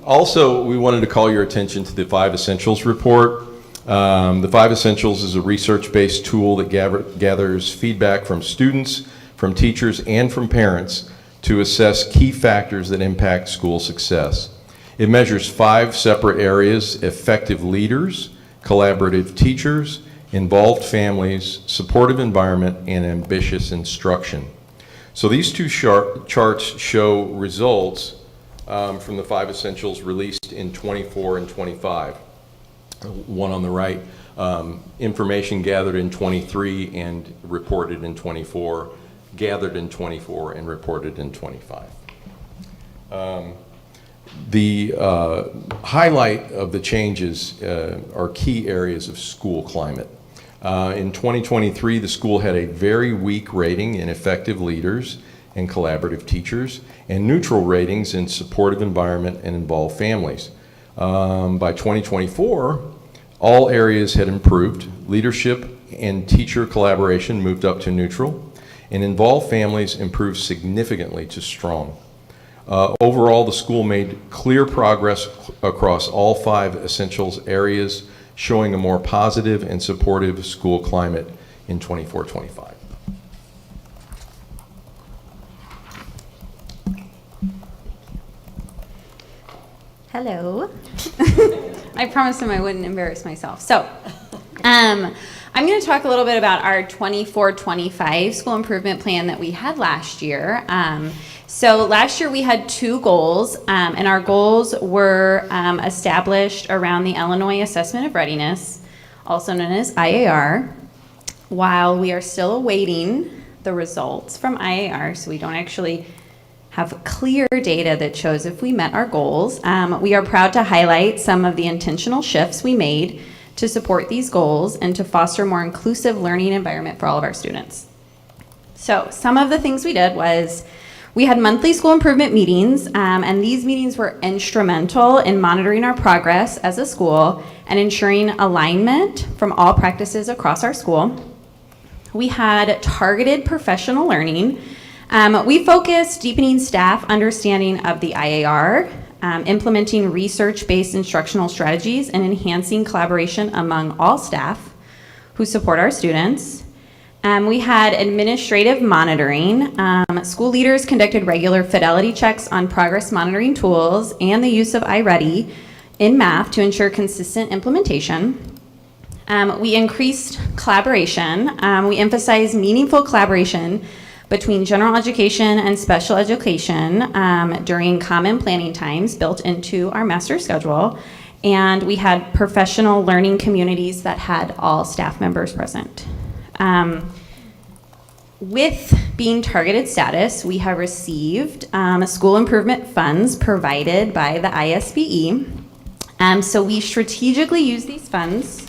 Also, we wanted to call your attention to the 5 Essentials report. The 5 Essentials is a research-based tool that gathers feedback from students, from teachers, and from parents to assess key factors that impact school success. It measures 5 separate areas: effective leaders, collaborative teachers, involved families, supportive environment, and ambitious instruction. So these 2 charts show results from the 5 Essentials released in 24 and 25. One on the right. Information gathered in 23 and reported in 24, gathered in 24 and reported in 25. The highlight of the changes are key areas of school climate. In 2023, the school had a very weak rating in effective leaders and collaborative teachers, and neutral ratings in supportive environment and involved families. By 2024, all areas had improved. Leadership and teacher collaboration moved up to neutral, and involved families improved significantly to strong. Overall, the school made clear progress across all 5 essentials areas, showing a more positive and supportive school climate in 24-25. Hello. I promised him I wouldn't embarrass myself. So, I'm going to talk a little bit about our 24-25 school improvement plan that we had last year. So last year we had 2 goals, and our goals were established around the Illinois Assessment of Readiness, also known as IAR, while we are still awaiting the results from IAR, so we don't actually have clear data that shows if we met our goals. We are proud to highlight some of the intentional shifts we made to support these goals and to foster a more inclusive learning environment for all of our students. So some of the things we did was we had monthly school improvement meetings, and these meetings were instrumental in monitoring our progress as a school and ensuring alignment from all practices across our school. We had targeted professional learning. We focused deepening staff understanding of the IAR, implementing research-based instructional strategies, and enhancing collaboration among all staff who support our students. We had administrative monitoring. School leaders conducted regular fidelity checks on progress monitoring tools and the use of iReady in math to ensure consistent implementation. We increased collaboration. We emphasized meaningful collaboration between general education and special education during common planning times built into our master schedule. And we had professional learning communities that had all staff members present. With being targeted status, we have received school improvement funds provided by the ISBE. So we strategically use these funds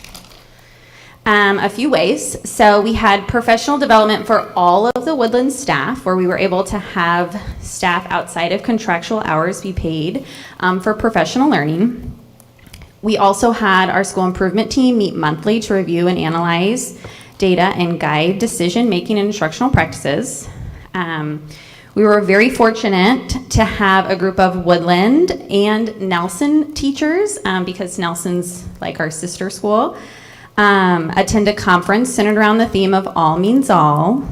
a few ways. So we had professional development for all of the Woodland staff, where we were able to have staff outside of contractual hours be paid for professional learning. We also had our school improvement team meet monthly to review and analyze data and guide decision-making and instructional practices. We were very fortunate to have a group of Woodland and Nelson teachers, because Nelson's like our sister school, attend a conference centered around the theme of all means all,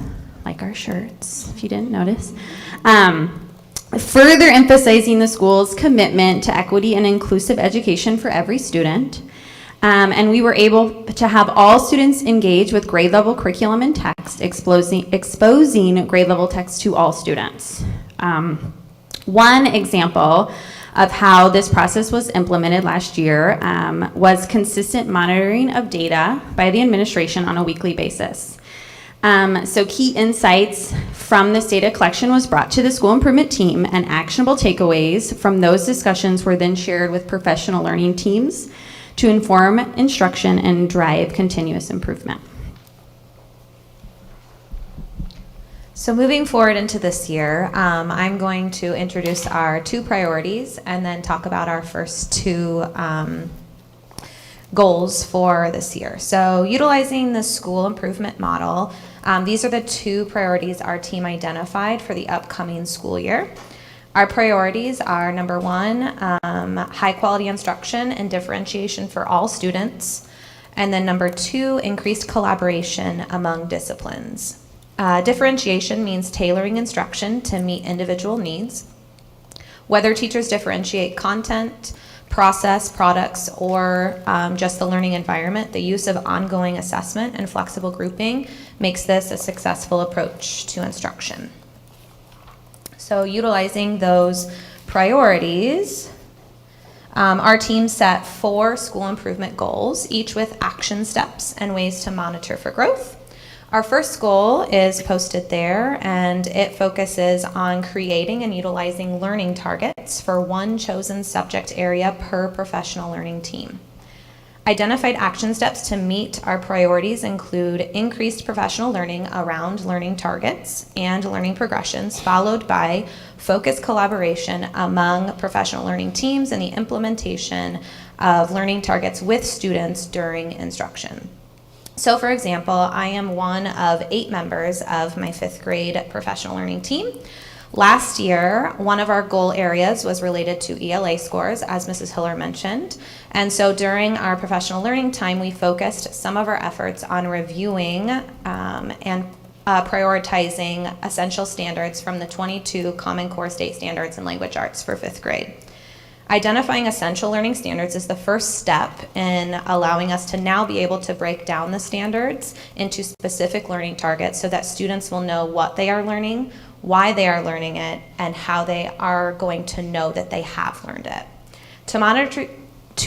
like our shirts, if you didn't notice. Further emphasizing the school's commitment to equity and inclusive education for every student. And we were able to have all students engage with grade level curriculum and text, exposing grade level text to all students. One example of how this process was implemented last year was consistent monitoring of data by the administration on a weekly basis. So key insights from this data collection was brought to the school improvement team, and actionable takeaways from those discussions were then shared with professional learning teams to inform instruction and drive continuous improvement. So moving forward into this year, I'm going to introduce our 2 priorities and then talk about our first 2 goals for this year. So utilizing the school improvement model, these are the 2 priorities our team identified for the upcoming school year. Our priorities are, number 1, high quality instruction and differentiation for all students. And then number 2, increased collaboration among disciplines. Differentiation means tailoring instruction to meet individual needs. Whether teachers differentiate content, process, products, or just the learning environment, the use of ongoing assessment and flexible grouping makes this a successful approach to instruction. So utilizing those priorities, Our team set 4 school improvement goals, each with action steps and ways to monitor for growth. Our first goal is posted there, and it focuses on creating and utilizing learning targets for one chosen subject area per professional learning team. Identified action steps to meet our priorities include increased professional learning around learning targets and learning progressions, followed by focused collaboration among professional learning teams and the implementation of learning targets with students during instruction. So for example, I am one of 8 members of my 5th grade professional learning team. Last year, one of our goal areas was related to ELA scores, as Mrs. Hiller mentioned. And so during our professional learning time, we focused some of our efforts on reviewing and prioritizing essential standards from the 22 Common Core State Standards in Language Arts for 5th grade. Identifying essential learning standards is the first step in allowing us to now be able to break down the standards into specific learning targets so that students will know what they are learning, why they are learning it, and how they are going to know that they have learned it. To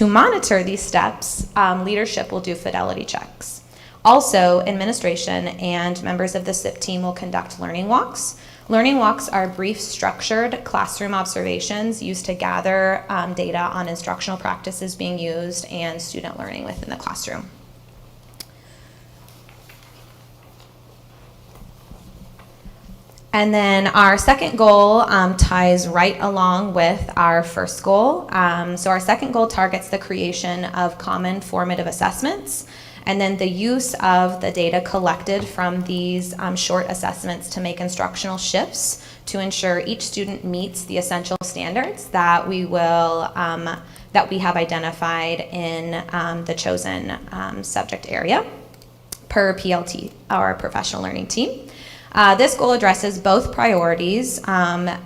monitor these steps, leadership will do fidelity checks. Also, administration and members of the SIP team will conduct learning walks. Learning walks are brief, structured classroom observations used to gather data on instructional practices being used and student learning within the classroom. And then our second goal ties right along with our first goal. So our second goal targets the creation of common formative assessments, and then the use of the data collected from these short assessments to make instructional shifts to ensure each student meets the essential standards that we have identified in the chosen subject area per PLT, our professional learning team. This goal addresses both priorities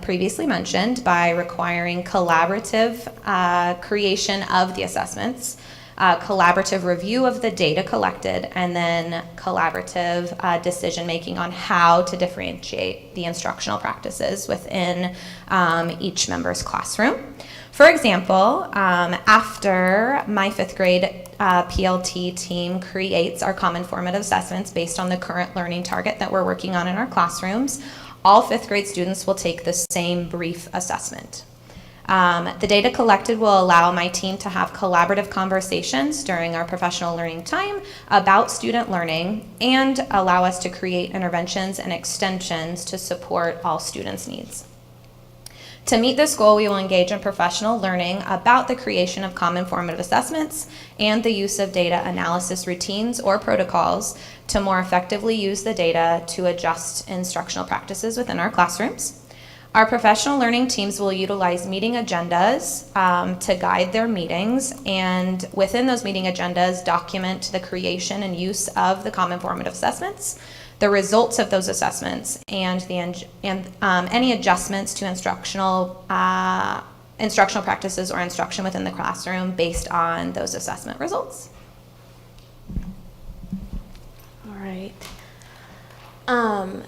previously mentioned by requiring collaborative creation of the assessments, collaborative review of the data collected, and then collaborative decision making on how to differentiate the instructional practices within each member's classroom. For example, after my 5th grade PLT team creates our common formative assessments based on the current learning target that we're working on in our classrooms, all 5th grade students will take the same brief assessment. The data collected will allow my team to have collaborative conversations during our professional learning time about student learning and allow us to create interventions and extensions to support all students' needs. To meet this goal, we will engage in professional learning about the creation of common formative assessments and the use of data analysis routines or protocols to more effectively use the data to adjust instructional practices within our classrooms. Our professional learning teams will utilize meeting agendas to guide their meetings, and within those meeting agendas, document the creation and use of the common formative assessments, the results of those assessments, and any adjustments to instructional practices or instruction within the classroom based on those assessment results. All right.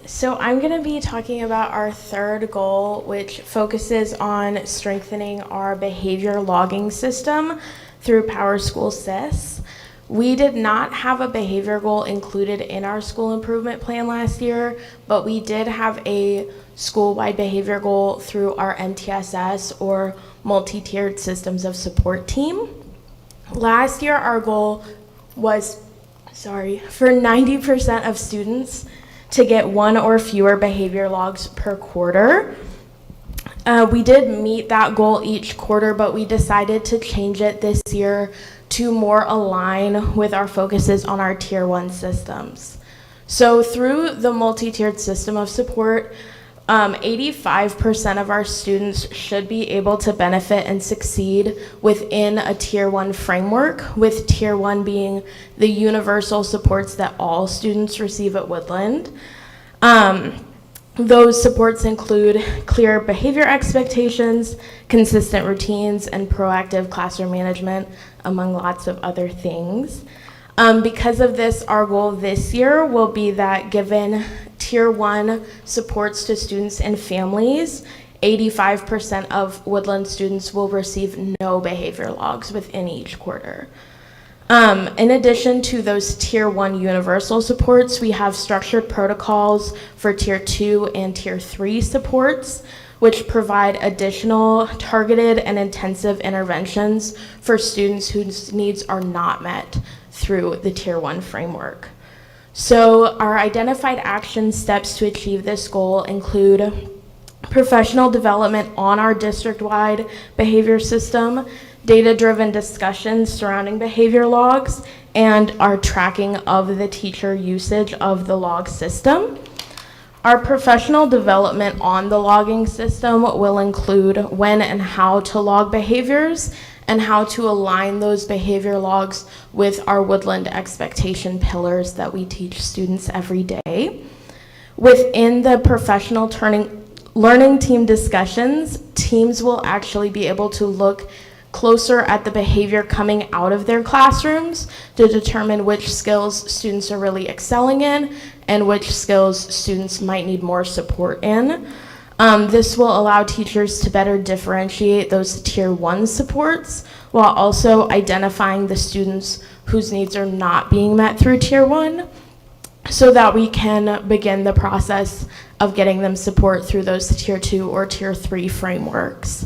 So I'm going to be talking about our third goal, which focuses on strengthening our behavior logging system through PowerSchool SIS. We did not have a behavior goal included in our school improvement plan last year, but we did have a school-wide behavior goal through our MTSS, or multi-tiered systems of support team. Last year, our goal was, for 90% of students to get 1 or fewer behavior logs per quarter. We did meet that goal each quarter, but we decided to change it this year to more align with our focuses on our Tier 1 systems. So through the multi-tiered system of support, 85% of our students should be able to benefit and succeed within a Tier 1 framework, with Tier 1 being the universal supports that all students receive at Woodland. Those supports include clear behavior expectations, consistent routines, and proactive classroom management, among lots of other things. Because of this, our goal this year will be that given Tier 1 supports to students and families 85% of Woodland students will receive no behavior logs within each quarter. In addition to those Tier 1 universal supports, we have structured protocols for Tier 2 and Tier 3 supports, which provide additional targeted and intensive interventions for students whose needs are not met through the Tier 1 framework. So our identified action steps to achieve this goal include professional development on our district-wide behavior system, data-driven discussions surrounding behavior logs, and our tracking of the teacher usage of the log system. Our professional development on the logging system will include when and how to log behaviors and how to align those behavior logs with our Woodland expectation pillars that we teach students every day. Within the professional learning team discussions, teams will actually be able to look closer at the behavior coming out of their classrooms to determine which skills students are really excelling in and which skills students might need more support in. This will allow teachers to better differentiate those Tier 1 supports while also identifying the students whose needs are not being met through Tier 1 so that we can begin the process of getting them support through those Tier 2 or Tier 3 frameworks.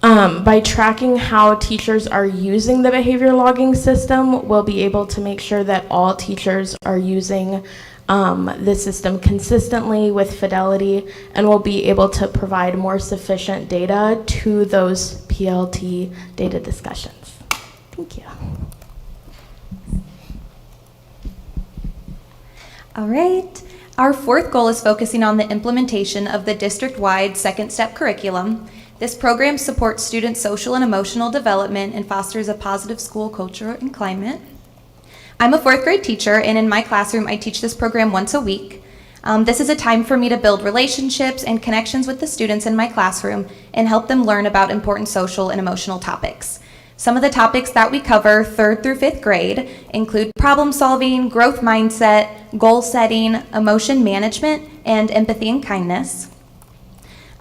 By tracking how teachers are using the behavior logging system, we'll be able to make sure that all teachers are using the system consistently with fidelity, and we'll be able to provide more sufficient data to those PLT data discussions. Thank you. All right. Our fourth goal is focusing on the implementation of the district-wide second step curriculum. This program supports students' social and emotional development and fosters a positive school culture and climate. I'm a fourth grade teacher, and in my classroom, I teach this program once a week. This is a time for me to build relationships and connections with the students in my classroom and help them learn about important social and emotional topics. Some of the topics that we cover 3rd through 5th grade include problem solving, growth mindset, goal setting, emotion management, and empathy and kindness.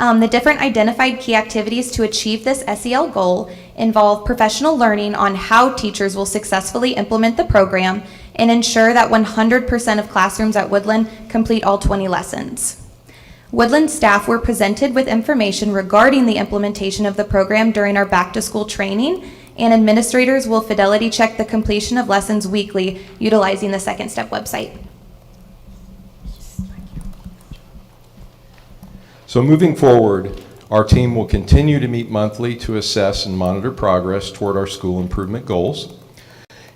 The different identified key activities to achieve this SEL goal involve professional learning on how teachers will successfully implement the program and ensure that 100% of classrooms at Woodland complete all 20 lessons. Woodland staff were presented with information regarding the implementation of the program during our back-to-school training, and administrators will fidelity check the completion of lessons weekly utilizing the Second Step website. So moving forward, our team will continue to meet monthly to assess and monitor progress toward our school improvement goals.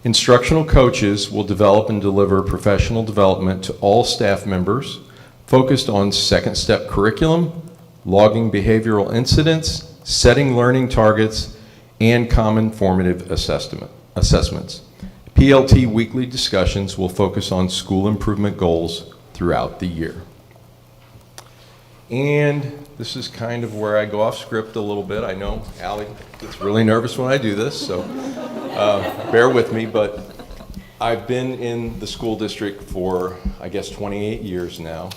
Instructional coaches will develop and deliver professional development to all staff members focused on second step curriculum, logging behavioral incidents, setting learning targets, and common formative assessments. PLT weekly discussions will focus on school improvement goals throughout the year. And this is kind of where I go off script a little bit. I know Allie gets really nervous when I do this, so bear with me, but I've been in the school district for, I guess, 28 years now,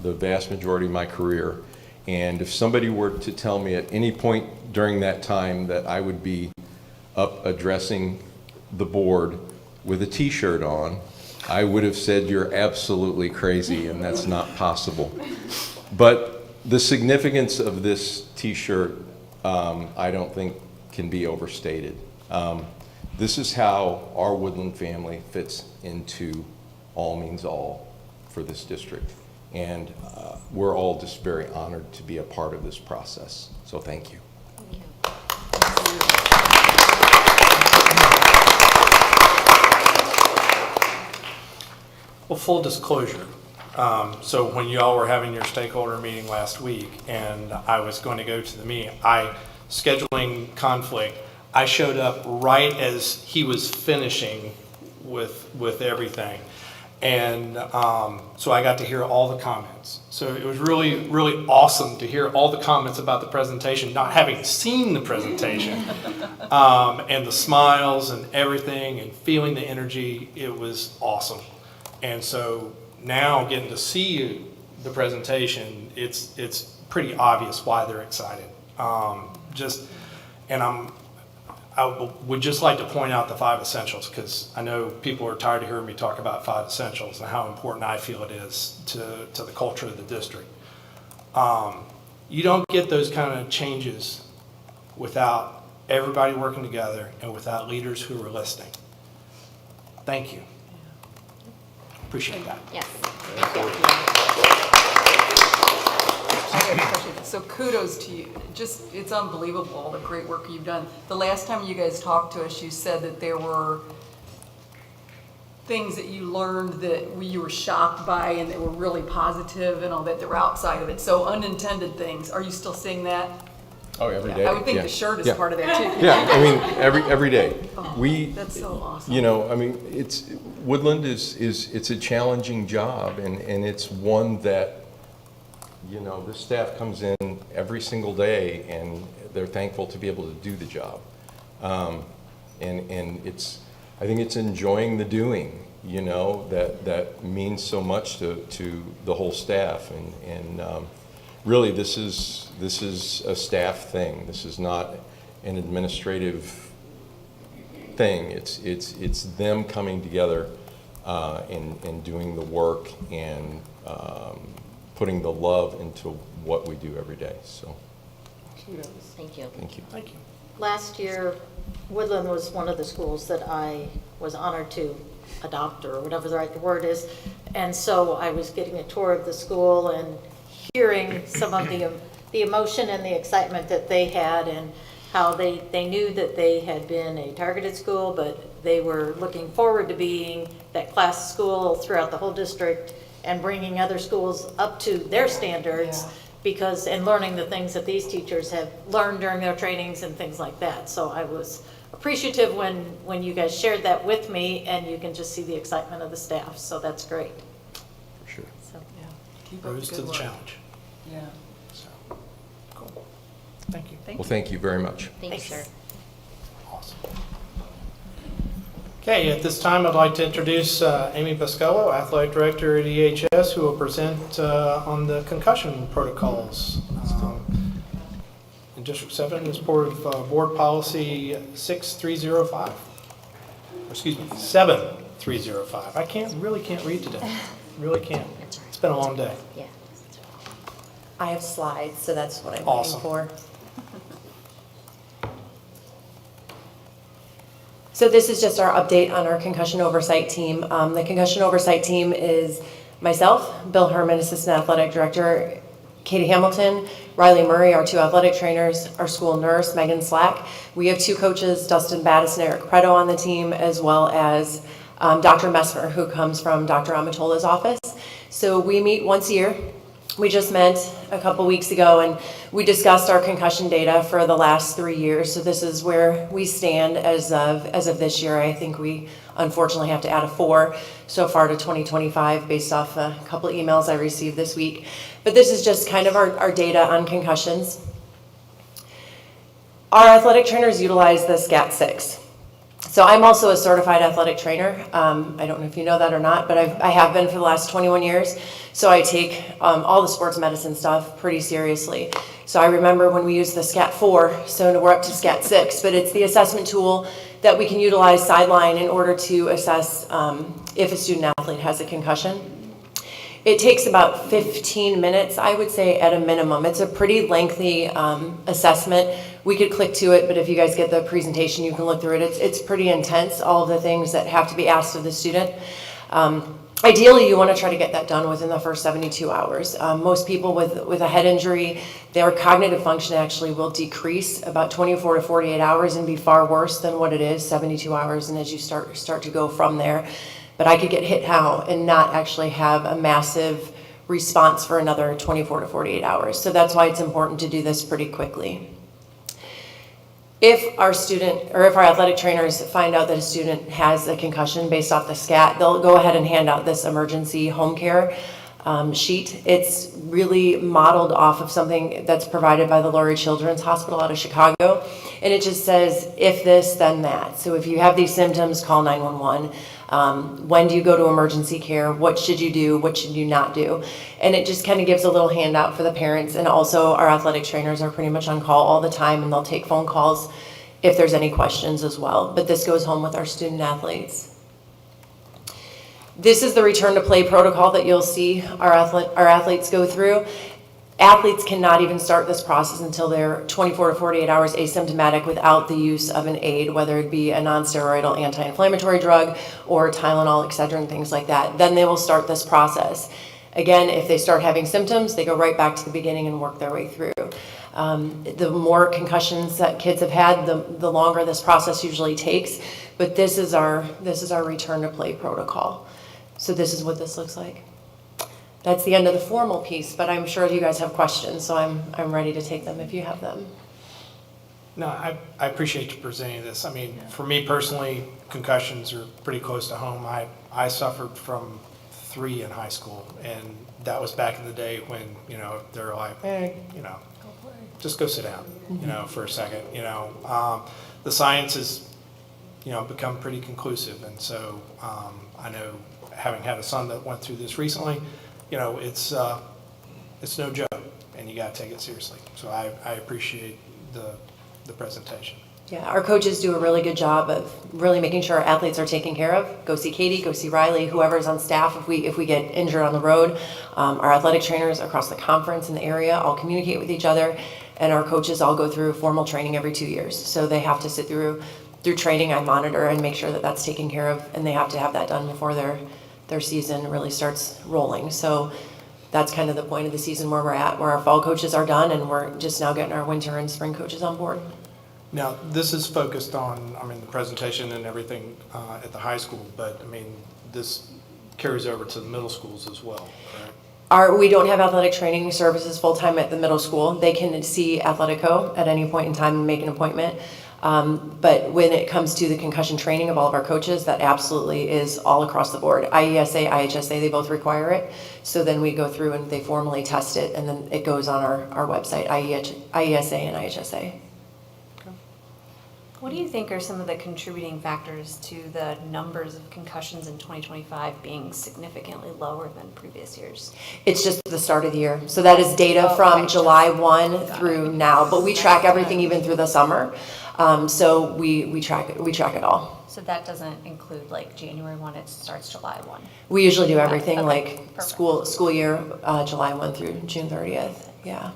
the vast majority of my career. And if somebody were to tell me at any point during that time that I would be up addressing the board with a t-shirt on, I would have said, you're absolutely crazy and that's not possible. But the significance of this t-shirt, I don't think can be overstated. This is how our Woodland family fits into All Means All for this district. And we're all just very honored to be a part of this process. So thank you. Well, full disclosure. So when you all were having your stakeholder meeting last week and I was going to go to the meeting, scheduling conflict, I showed up right as he was finishing with everything. And so I got to hear all the comments. So it was really, really awesome to hear all the comments about the presentation, not having seen the presentation, and the smiles and everything and feeling the energy. It was awesome. And so now getting to see the presentation, it's pretty obvious why they're excited. I would just like to point out the 5 essentials, because I know people are tired of hearing me talk about 5 essentials and how important I feel it is to the culture of the district. You don't get those kind of changes without everybody working together and without leaders who are listening. Thank you. Appreciate that. Yes. So kudos to you. It's unbelievable, all the great work you've done. The last time you guys talked to us, you said that there were things that you learned that you were shocked by and that were really positive and all that were outside of it. So unintended things. Are you still seeing that? Oh, every day. I would think the shirt is part of that too. Yeah, I mean, every day. That's so awesome. You know, I mean, Woodland it's a challenging job, and it's one that, you know, this staff comes in every single day and they're thankful to be able to do the job. And I think it's enjoying the doing, you know, that means so much to the whole staff. And really, this is a staff thing. This is not an administrative thing. It's them coming together and doing the work and putting the love into what we do every day. So, Kudos. Thank you. thank you. Thank you. Last year, Woodland was one of the schools that I was honored to adopt, or whatever the right word is. And so I was getting a tour of the school and hearing some of the emotion and the excitement that they had, and how they knew that they had been a targeted school, but they were looking forward to being that class school throughout the whole district and bringing other schools up to their standards, and learning the things that these teachers have learned during their trainings and things like that. So I was appreciative when you guys shared that with me, and you can just see the excitement of the staff. So that's great. For sure. So, Keep up Rose the to good the work. challenge. Yeah. So, cool. Thank you. Well, thank you very much. Thank you, Thanks. sir. Awesome. Okay, at this time, I'd like to introduce Amy Buscello, Athletic Director at EHS, who will present on the concussion protocols. In District 7, is Board Policy 6305. Excuse me, 7305. I really can't read today. Really can't. That's right. It's been a long day. Yeah. I have slides, so that's what I'm Awesome. looking for. So this is just our update on our concussion oversight team. The concussion oversight team is myself, Bill Herman, Assistant Athletic Director, Katie Hamilton, Riley Murray, our 2 athletic trainers, our school nurse, Megan Slack. We have 2 coaches, Dustin Battis and Eric Preto, on the team, as well as Dr. Messmer, who comes from Dr. Amatola's office. So we meet once a year. We just met a couple weeks ago, and we discussed our concussion data for the last 3 years. So this is where we stand as of this year. I think we unfortunately have to add a 4 so far to 2025 based off a couple emails I received this week. But this is just kind of our data on concussions. Our athletic trainers utilize the SCAT-6. So I'm also a certified athletic trainer. I don't know if you know that or not, but I have been for the last 21 years. So I take all the sports medicine stuff pretty seriously. So I remember when we used the SCAT-4, so we're up to SCAT-6, but it's the assessment tool that we can utilize sideline in order to assess if a student athlete has a concussion. It takes about 15 minutes, I would say, at a minimum. It's a pretty lengthy assessment. We could click to it, but if you guys get the presentation, you can look through it. It's pretty intense, all of the things that have to be asked of the student. Ideally, you want to try to get that done within the first 72 hours. Most people with a head injury, their cognitive function actually will decrease about 24 to 48 hours and be far worse than what it is, 72 hours, and as you start to go from there. But I could get hit how and not actually have a massive response for another 24 to 48 hours. So that's why it's important to do this pretty quickly. If our athletic trainers find out that a student has a concussion based off the SCAT, they'll go ahead and hand out this emergency home care sheet. It's really modeled off of something that's provided by the Lurie Children's Hospital out of Chicago. And it just says, if this, then that. So if you have these symptoms, call 911. When do you go to emergency care? What should you do? What should you not do? And it just kind of gives a little handout for the parents. And also our athletic trainers are pretty much on call all the time, and they'll take phone calls if there's any questions as well. But this goes home with our student athletes. This is the return to play protocol that you'll see our athletes go through. Athletes cannot even start this process until they're 24 to 48 hours asymptomatic without the use of an aid, whether it be a non-steroidal anti-inflammatory drug or Tylenol, Excedrin, things like that. Then they will start this process. Again, if they start having symptoms, they go right back to the beginning and work their way through. The more concussions that kids have had, the longer this process usually takes. But this is our return to play protocol. So this is what this looks like. That's the end of the formal piece, but I'm sure you guys have questions, so I'm ready to take them if you have them. No, I appreciate you presenting this. I mean, for me personally, concussions are pretty close to home. I suffered from 3 in high school, and that was back in the day when, you know, they're like, hey, you know, just go sit down, you know, for a second. You know, the science has, you know, become pretty conclusive, and so I know, having had a son that went through this recently, you know, it's no joke, and you got to take it seriously. So I appreciate the presentation. Yeah, our coaches do a really good job of really making sure our athletes are taken care of. Go see Katie, go see Riley, whoever's on staff if we get injured on the road. Our athletic trainers across the conference in the area all communicate with each other, and our coaches all go through formal training every 2 years. So they have to sit through training. I monitor and make sure that that's taken care of, and they have to have that done before their season really starts rolling. So that's kind of the point of the season where we're at, where our fall coaches are done, and we're just now getting our winter and spring coaches on board. Now, this is focused on, I mean, the presentation and everything at the high school, but I mean, this carries over to the middle schools as well, correct? We don't have athletic training services full-time at the middle school. They can see Athletico at any point in time and make an appointment. But when it comes to the concussion training of all of our coaches, that absolutely is all across the board. IESA, IHSA, they both require it. So then we go through and they formally test it, and then it goes on our website, IESA and IHSA. What do you think are some of the contributing factors to the numbers of concussions in 2025 being significantly lower than previous years? It's just the start of the year. So that is data from July 1 through now, but we track everything even through the summer. So we track it all. So that doesn't include like January 1, it starts July 1? We usually do everything Okay, like perfect. school year, July 1 through June 30th. Yeah.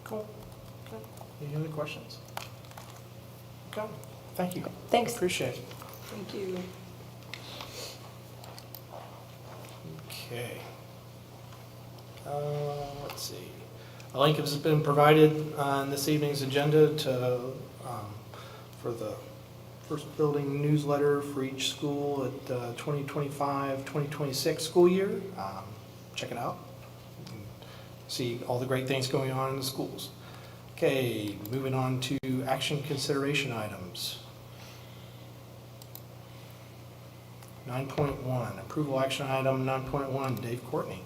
Cool. Okay. Any other questions? Okay. Thank you. Thanks. Appreciate it. Thank you. Okay. Let's see. A link has been provided on this evening's agenda for the first building newsletter for each school at 2025-2026 school year. Check it out. You can see all the great things going on in the schools. Okay, moving on to action consideration items. 9.1, approval action item 9.1, Dave Courtney.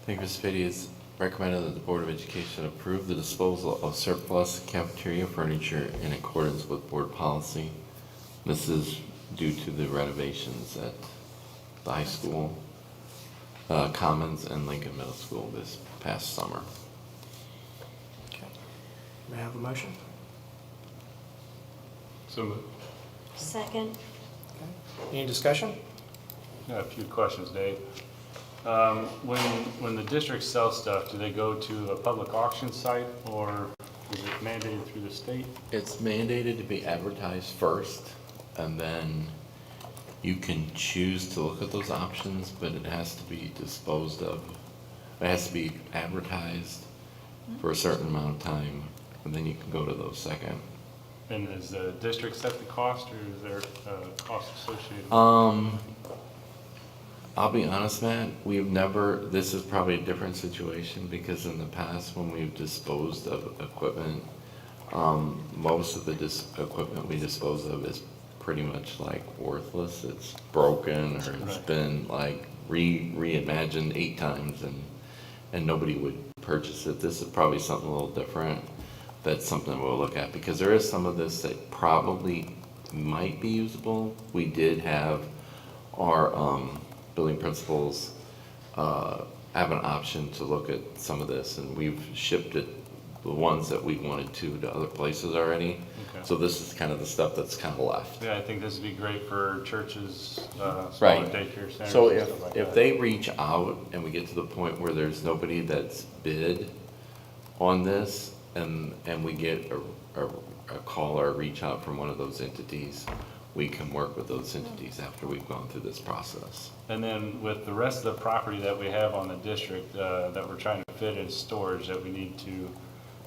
Thank you, Mr. Fitty. It's recommended that the Board of Education approve the disposal of surplus cafeteria furniture in accordance with board policy. This is due to the renovations at the high school, Commons, and Lincoln Middle School this past summer. Okay. May I have a motion? So moved. Second. Okay. Any discussion? I have a few questions, Dave. When the districts sell stuff, do they go to a public auction site, or is it mandated through the state? It's mandated to be advertised first, and then you can choose to look at those options, but it has to be disposed of. It has to be advertised for a certain amount of time, and then you can go to those second. And is the district set the cost, or is there a cost associated? I'll be honest, Matt, this is probably a different situation, because in the past when we've disposed of equipment, most of the equipment we dispose of is pretty much like worthless. It's broken, or it's been like reimagined 8 times, and nobody would purchase it. This is probably something a little different. That's something we'll look at, because there is some of this that probably might be usable. We did have our building principals have an option to look at some of this, and we've shipped it, the ones that we wanted to other places already. Okay. So this is kind of the stuff that's kind of left. Yeah, I think this would be great for churches, small Right. daycare centers So and stuff like that. if they reach out and we get to the point where there's nobody that's bid on this, and we get a call or a reach out from one of those entities, we can work with those entities after we've gone through this process. And then with the rest of the property that we have on the district, that we're trying to fit in storage, that we need to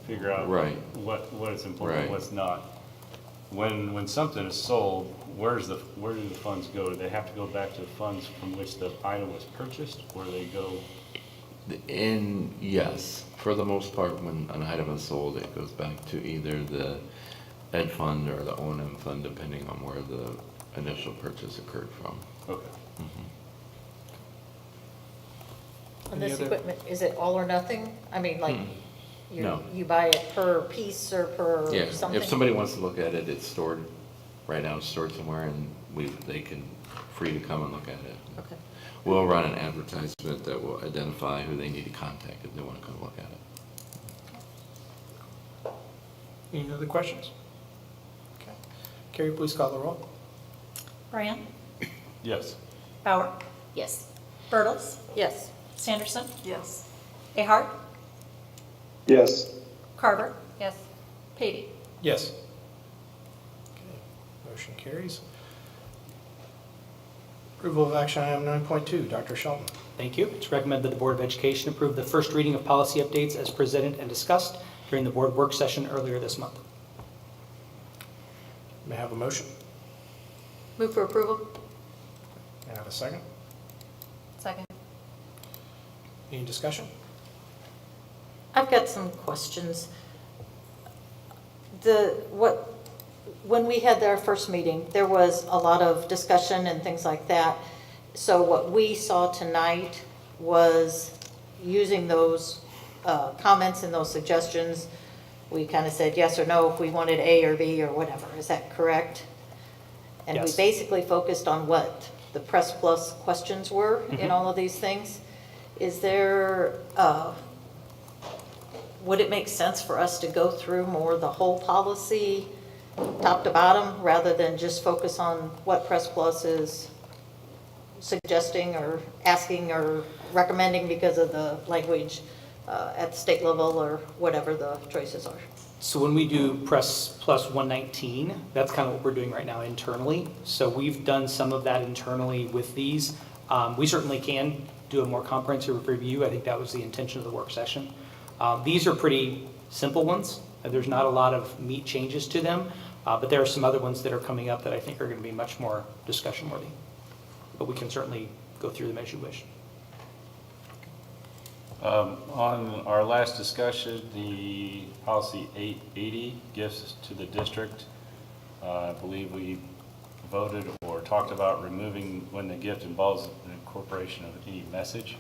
figure out Right. what is important and Right. what's not. When something is sold, where do the funds go? Do they have to go back to the funds from which the item was purchased, or do they go? Yes, for the most part, when an item is sold, it goes back to either the ed fund or the O&M fund, depending on where the initial purchase occurred from. Okay. On Any this other- equipment, is it all or nothing? I mean, like, No. you buy it per piece or per Yeah, something? if somebody wants to look at it, it's stored, right now it's stored somewhere, and they can, free to come and look at it. Okay. We'll run an advertisement that will identify who they need to contact if they want to come look at it. Any other questions? Okay. Carrie, please call the roll. Brand, Yes. Bauer, Yes. Bertles, Yes. Sanderson, Yes. Ahart, Yes. Carver, Yes. Patey. Yes. Okay, motion carries. Approval of action item 9.2, Dr. Shelton. Thank you. It's recommended that the Board of Education approve the first reading of policy updates as presented and discussed during the board work session earlier this month. May I have a motion? Move for approval? May I have a second? Second. Any discussion? I've got some questions. When we had our first meeting, there was a lot of discussion and things like that. So what we saw tonight was using those comments and those suggestions. We kind of said yes or no if we wanted A or B or whatever. Is that correct? And we Yes. basically focused on what the Press Plus questions were in Mhm. all of these things. Is there, would it make sense for us to go through more the whole policy, top to bottom, rather than just focus on what Press Plus is suggesting or asking or recommending because of the language at the state level or whatever the choices are? So when we do Press Plus 119, that's kind of what we're doing right now internally. So we've done some of that internally with these. We certainly can do a more comprehensive review. I think that was the intention of the work session. These are pretty simple ones. There's not a lot of meat changes to them, but there are some other ones that are coming up that I think are going to be much more discussion worthy. But we can certainly go through them as you wish. On our last discussion, the policy 880, gifts to the district, I believe we voted or talked about removing when the gift involves an incorporation of any message,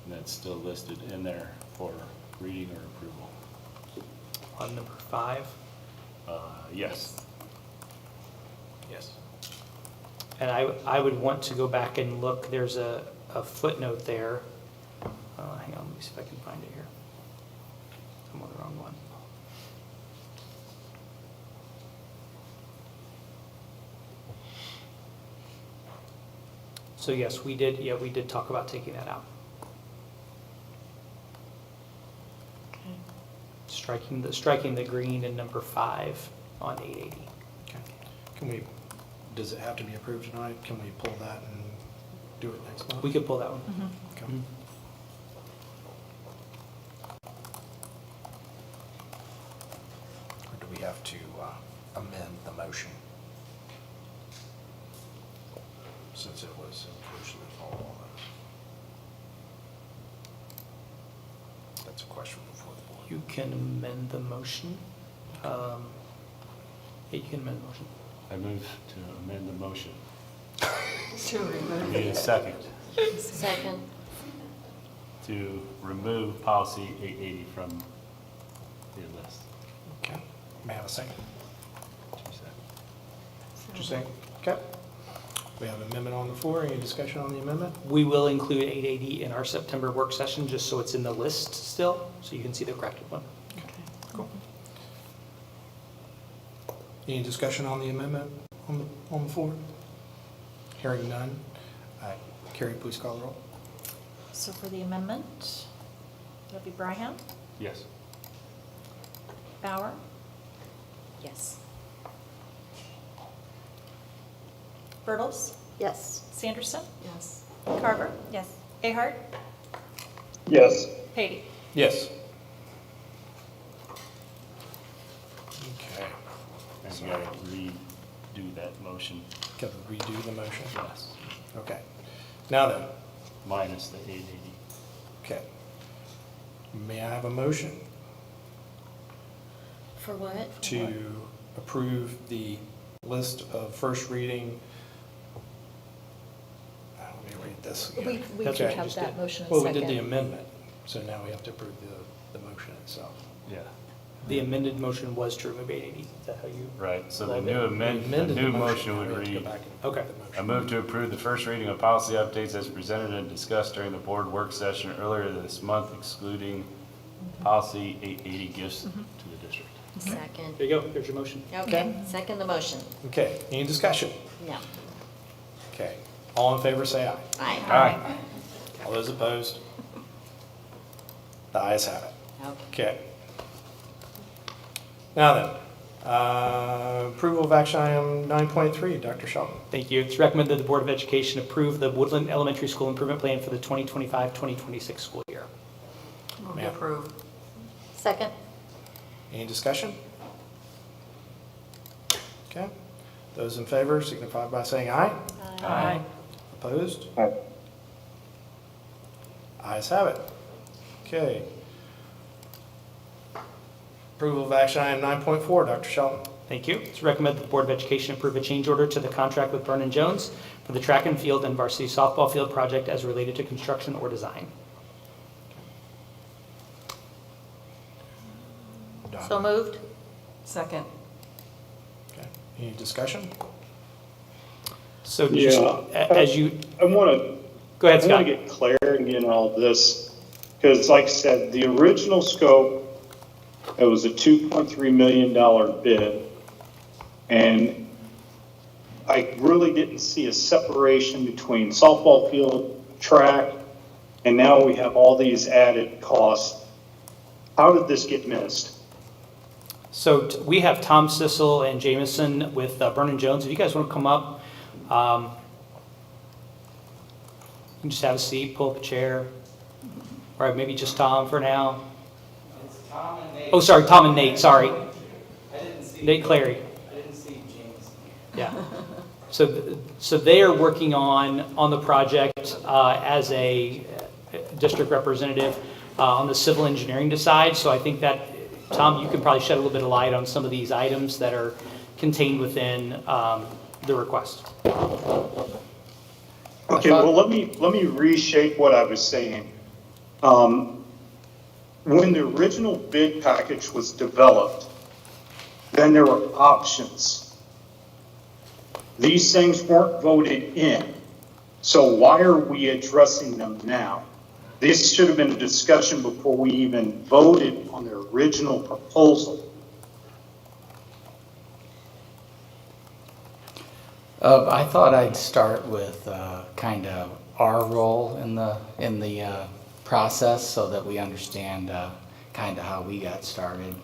and that's still listed in there for reading or approval. On number 5? Yes. Yes. And I would want to go back and look, there's a footnote there. Hang on, let me see if I can find it here. I'm on the wrong one. So yes, we did talk about taking that out. Striking the green in number 5 on 880. Okay. Does it have to be approved tonight? Can we pull that and do it next month? We could pull that one. Okay. Or do we have to amend the motion? Since it was originally all that's a question before the board. You can amend the motion. Yeah, you can amend the motion. I move to amend the motion. To remove. Need a second. Second. To remove policy 880 from the list. Okay. May I have a second? What you saying? Okay. We have an amendment on the floor. Any discussion on the amendment? We will include 880 in our September work session, just so it's in the list still, so you can see the corrected one. Cool. Any discussion on the amendment on the floor? Hearing none. Carrie, please call the roll. So for the amendment, that'll be Bryan, Yes. Bauer, Yes. Bertles, Yes. Sanderson, Yes. Carver, Yes. Ahart, Yes. Patey. Yes. Okay. And you gotta redo that motion. Got to redo the motion? Yes. Okay. Now then, Minus the 880. okay. May I have a motion For what? to approve the list of first reading? Let me read this again. We Okay, can I have just that did- motion in Well, we did second. the amendment, so now we have to approve the motion itself. Yeah. The amended motion was to remove 880. Is that how you? Right, so the Well, new we the amended new the motion now would we have to go read, back and Okay. amend the motion. I move to approve the first reading of policy updates as presented and discussed during the board work session earlier this month, excluding policy 880 gifts to the district. Second. There you go. There's your motion. Okay, second the motion. Okay, any discussion? No. Okay, all in favor say aye. Aye. Aye. All those opposed? The ayes have it. Okay. Okay. Now then, approval of action item 9.3, Dr. Shelton. Thank you. It's recommended the Board of Education approve the Woodland Elementary School Improvement Plan for the 2025-2026 school year. Move Ma'am. to approve. Second. Any discussion? Okay. Those in favor signify by saying aye. Aye. Opposed? Aye. Ayes have it. Okay. Approval of action item 9.4, Dr. Shelton. Thank you. It's recommended the Board of Education approve a change order to the contract with Vernon Jones for the track and field and varsity softball field project as related to construction or design. So moved. Second. Okay. Any discussion? So just, as you, I want to go ahead, I want Scott. to get clarity in all this, because like I said, the original scope, it was a $2.3 million bid, and I really didn't see a separation between softball field, track, and now we have all these added costs. How did this get missed? So we have Tom Sissel and Jameson with Vernon Jones. If you guys want to come up, you can just have a seat, pull up a chair, or maybe just Tom for now. It's Tom and Nate. Oh, sorry, Tom and Nate, sorry. I didn't see. Nate Clary. I didn't see James. Yeah. So they are working on the project as a district representative on the civil engineering side. So I think that, Tom, you can probably shed a little bit of light on some of these items that are contained within the request. Okay, well, let me reshape what I was saying. When the original bid package was developed, then there were options. These things weren't voted in. So why are we addressing them now? This should have been a discussion before we even voted on the original proposal. I thought I'd start with kind of our role in the process so that we understand kind of how we got started,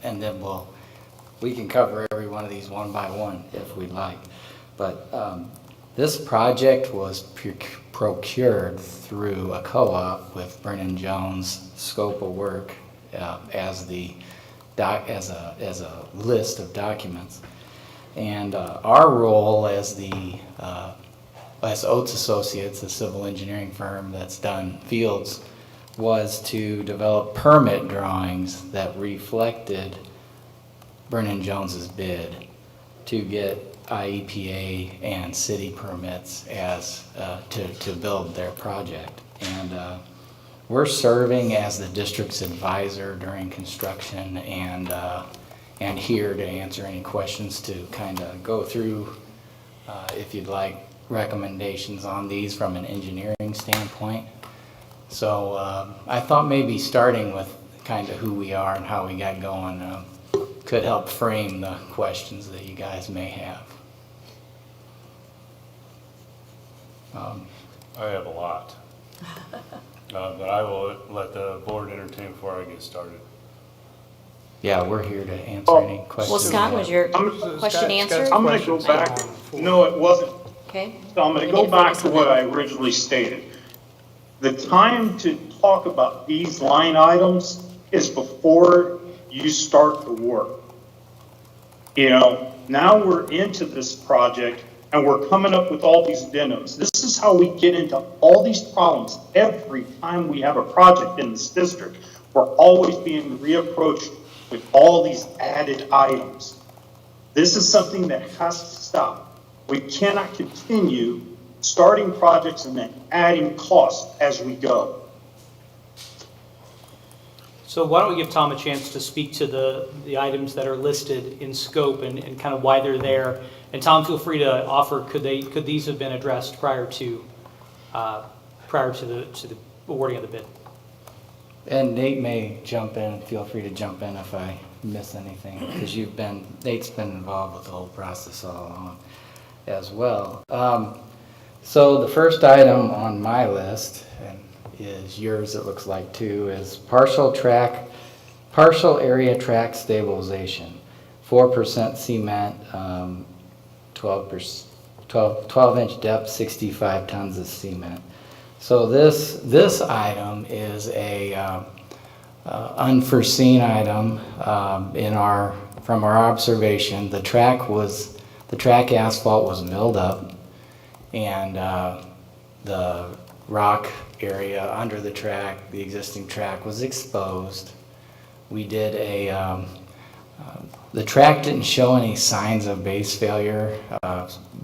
and then we can cover every one of these one by one if we'd like. But this project was procured through a co-op with Vernon Jones scope of work as a list of documents. And our role as Oates Associates, the civil engineering firm that's done fields, was to develop permit drawings that reflected Vernon Jones's bid to get IEPA and city permits as to build their project. And we're serving as the district's advisor during construction and and here to answer any questions to kind of go through, if you'd like, recommendations on these from an engineering standpoint. So I thought maybe starting with kind of who we are and how we got going could help frame the questions that you guys may have. I have a lot. But I will let the board entertain before I get started. Yeah, we're here to answer any questions. Well, Scott, was your question answered? I'm going to go back. No, it wasn't. Okay. So I'm going to go back to what I originally stated. The time to talk about these line items is before you start the work. You know, now we're into this project and we're coming up with all these addendums. This is how we get into all these problems every time we have a project in this district. We're always being reapproached with all these added items. This is something that has to stop. We cannot continue starting projects and then adding costs as we go. So why don't we give Tom a chance to speak to the items that are listed in scope and kind of why they're there. And Tom, feel free to offer, could these have been addressed prior to the awarding of the bid? And Nate may jump in, feel free to jump in if I miss anything, because Nate's been involved with the whole process all along as well. So the first item on my list, and is yours it looks like too, is partial area track stabilization. 4% cement, 12-inch depth, 65 tons of cement. So this item is a unforeseen item from our observation. The track asphalt was milled up, and the rock area under the track, the existing track, was exposed. We did the track didn't show any signs of base failure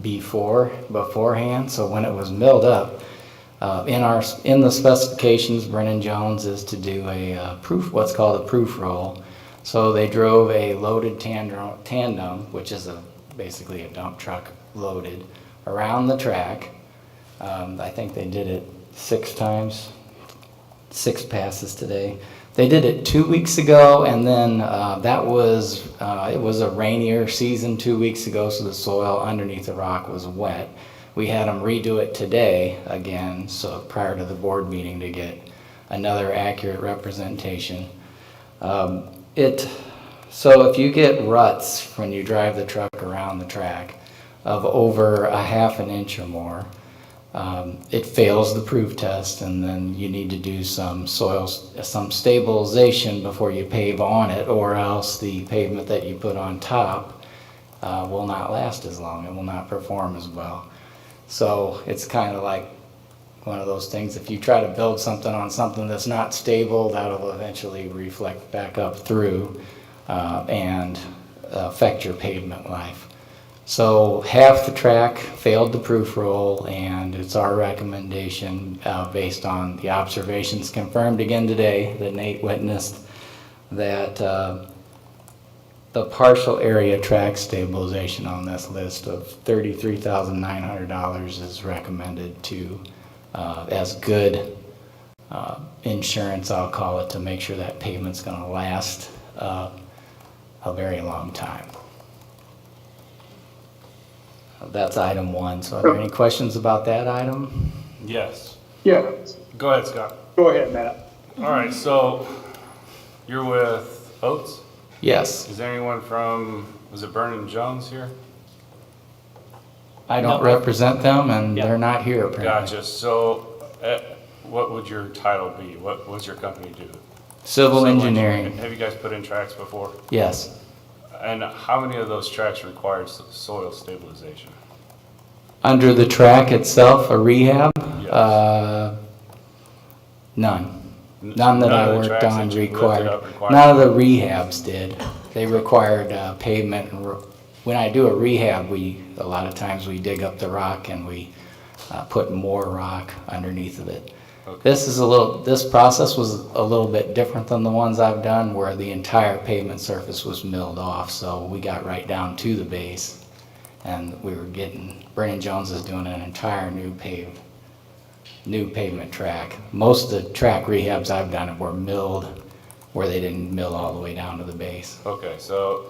beforehand, so when it was milled up, in the specifications, Brennan Jones is to do what's called a proof roll. So they drove a loaded tandem, which is basically a dump truck loaded, around the track. I think they did it 6 times, 6 passes today. They did it 2 weeks ago, and then it was a rainier season 2 weeks ago, so the soil underneath the rock was wet. We had them redo it today again, so prior to the board meeting, to get another accurate representation. So if you get ruts when you drive the truck around the track of over a half an inch or more, it fails the proof test, and then you need to do some stabilization before you pave on it, or else the pavement that you put on top will not last as long. It will not perform as well. So it's kind of like one of those things, if you try to build something on something that's not stable, that'll eventually reflect back up through and affect your pavement life. So half the track failed the proof roll, and it's our recommendation based on the observations confirmed again today that Nate witnessed, that the partial area track stabilization on this list of $33,900 is recommended to as good insurance, I'll call it, to make sure that pavement's going to last a very long time. That's item 1. So are there any questions about that item? Yes. Yeah. Go ahead, Scott. Go ahead, Matt. All right, so you're with Oates? Yes. Is there anyone was it Brennan Jones here? I don't represent them, and they're not here apparently. Gotcha. So what would your title be? What does your company do? Civil engineering. Have you guys put in tracks before? Yes. And how many of those tracks require soil stabilization? Under the track itself, a rehab? Yes. None. None that I worked on required. None of the rehabs did. They required pavement. When I do a rehab, a lot of times we dig up the rock and we put more rock underneath of it. Okay. This process was a little bit different than the ones I've done where the entire pavement surface was milled off. So we got right down to the base and Brennan Jones is doing an entire new pavement track. Most of the track rehabs I've done were milled where they didn't mill all the way down to the base. Okay, so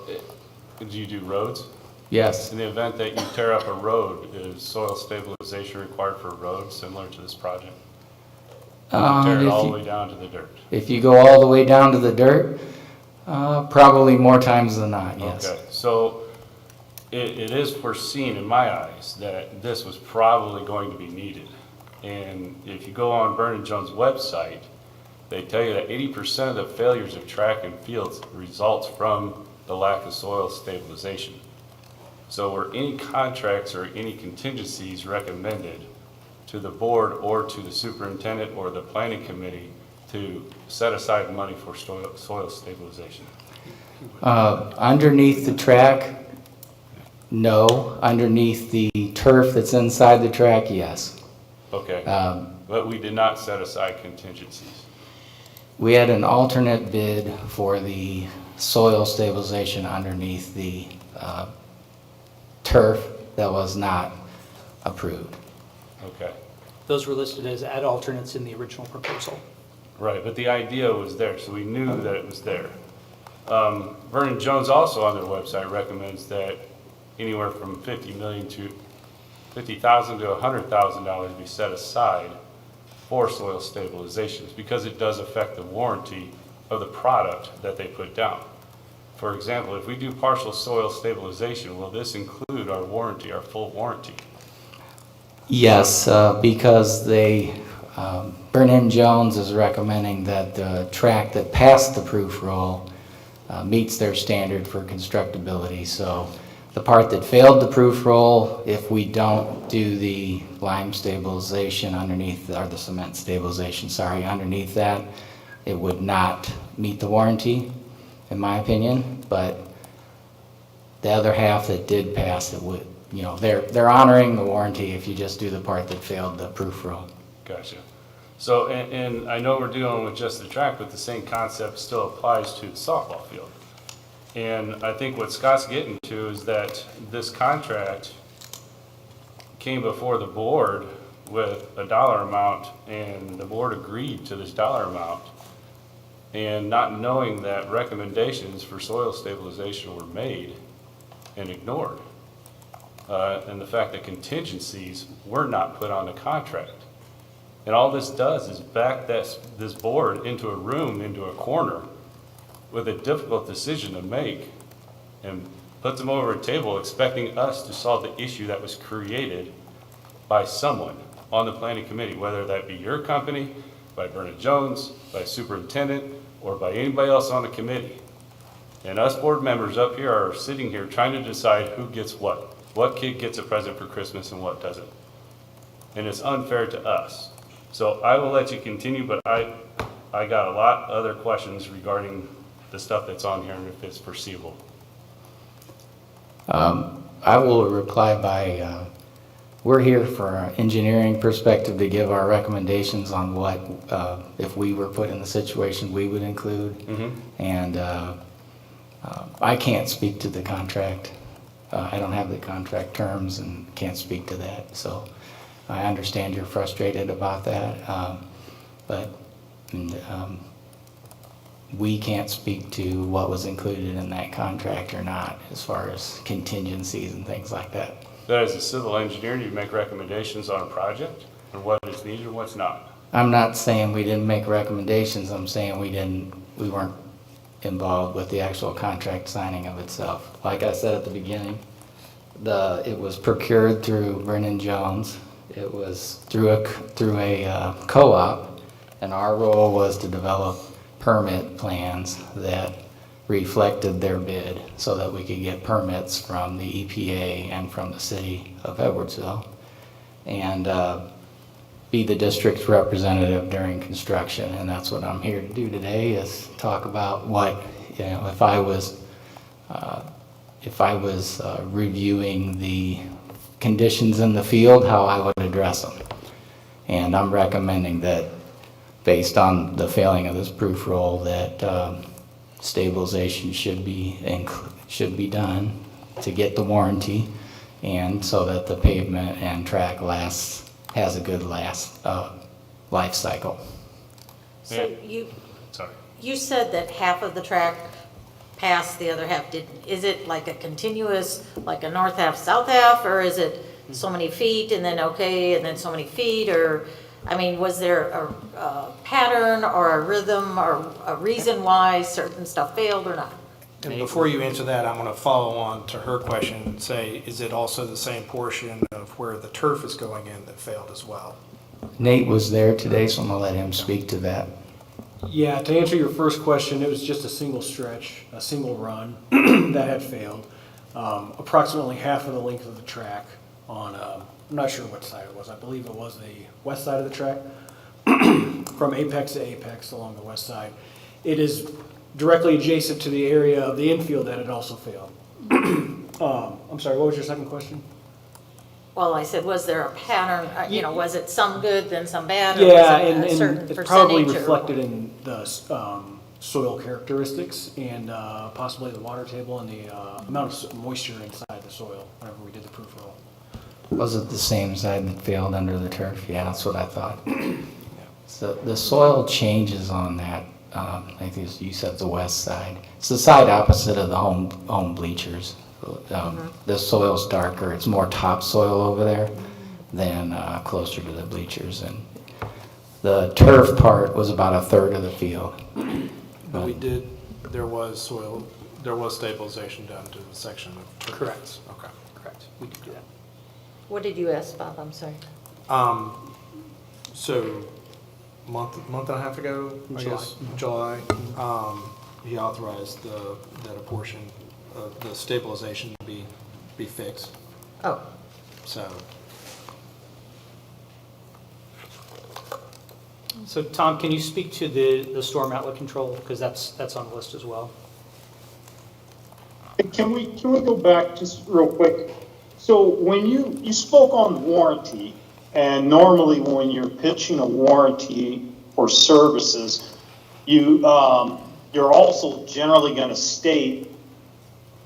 do you do roads? Yes. In the event that you tear up a road, is soil stabilization required for a road similar to this project? Tear it all the way down to the dirt? If you go all the way down to the dirt, probably more times than not, yes. Okay, so it is foreseen in my eyes that this was probably going to be needed. And if you go on Brennan Jones' website, they tell you that 80% of the failures of track and fields results from the lack of soil stabilization. So were any contracts or any contingencies recommended to the board or to the superintendent or the planning committee to set aside money for soil stabilization? Underneath the track, no. Underneath the turf that's inside the track, yes. Okay, but we did not set aside contingencies. We had an alternate bid for the soil stabilization underneath the turf that was not approved. Okay. Those were listed as add alternates in the original proposal. Right, but the idea was there, so we knew that it was there. Vernon Jones also on their website recommends that anywhere from $50,000 to $100,000 be set aside for soil stabilizations because it does affect the warranty of the product that they put down. For example, if we do partial soil stabilization, will this include our warranty, our full warranty? Yes, because Brennan Jones is recommending that the track that passed the proof roll meets their standard for constructability. So the part that failed the proof roll, if we don't do the lime stabilization underneath, or the cement stabilization, sorry, underneath that, it would not meet the warranty, in my opinion. But the other half that did pass, it would, you know, they're honoring the warranty if you just do the part that failed the proof roll. Gotcha. So, and I know we're dealing with just the track, but the same concept still applies to the softball field. And I think what Scott's getting to is that this contract came before the board with a dollar amount, and the board agreed to this dollar amount, and not knowing that recommendations for soil stabilization were made and ignored. And the fact that contingencies were not put on the contract. And all this does is back this board into a room, into a corner, with a difficult decision to make, and puts them over a table expecting us to solve the issue that was created by someone on the planning committee, whether that be your company, by Brennan Jones, by superintendent, or by anybody else on the committee. And us board members up here are sitting here trying to decide who gets what kid gets a present for Christmas and what doesn't. And it's unfair to us. So I will let you continue, but I got a lot of other questions regarding the stuff that's on here and if it's foreseeable. I will reply by, we're here for an engineering perspective to give our recommendations on what, if we were put in the situation, we would include. And I can't speak to the contract. I don't have the contract terms and can't speak to that. So I understand you're frustrated about that. But we can't speak to what was included in that contract or not as far as contingencies and things like that. That as a civil engineer, you make recommendations on a project and what is needed and what's not. I'm not saying we didn't make recommendations. I'm saying we weren't involved with the actual contract signing of itself. Like I said at the beginning, it was procured through Brennan Jones. It was through a co-op, and our role was to develop permit plans that reflected their bid so that we could get permits from the EPA and from the city of Edwardsville and be the district's representative during construction. And that's what I'm here to do today, is talk about what, you know, if I was reviewing the conditions in the field, how I would address them. And I'm recommending that based on the failing of this proof roll, that stabilization should be done to get the warranty, and so that the pavement and track has a good life cycle. So you said that half of the track passed, the other half didn't. Is it like a continuous, like a north half, south half, or is it so many feet and then okay, and then so many feet, or, I mean, was there a pattern or a rhythm or a reason why certain stuff failed or not? And before you answer that, I'm going to follow on to her question and say, is it also the same portion of where the turf is going in that failed as well? Nate was there today, so I'm going to let him speak to that. Yeah, to answer your first question, it was just a single stretch, a single run that had failed. Approximately half of the length of the track on, I'm not sure what side it was. I believe it was the west side of the track, from apex to apex along the west side. It is directly adjacent to the area of the infield that had also failed. I'm sorry, what was your second question? Well, I said, was there a pattern, was it some good, then some bad? Yeah, or was it a certain and it's probably percentage, or- reflected in the soil characteristics and possibly the water table and the amount of moisture inside the soil whenever we did the proof roll. Was it the same side that failed under the turf? Yeah, that's what I thought. So the soil changes on that, I think you said the west side. It's the side opposite of the home bleachers. The soil's darker, it's more topsoil over there than closer to the bleachers. And the turf part was about a third of the field. But there was stabilization done to the section of turf. Correct. Okay. Correct. We did do that. What did you ask, Bob? I'm sorry. So, month and a half ago, I guess, July, he authorized that a portion of the stabilization to be fixed. Oh. So Tom, can you speak to the storm outlet control, because that's on the list as well? Can we go back just real quick? So when you spoke on warranty, and normally when you're pitching a warranty for services, you're also generally going to state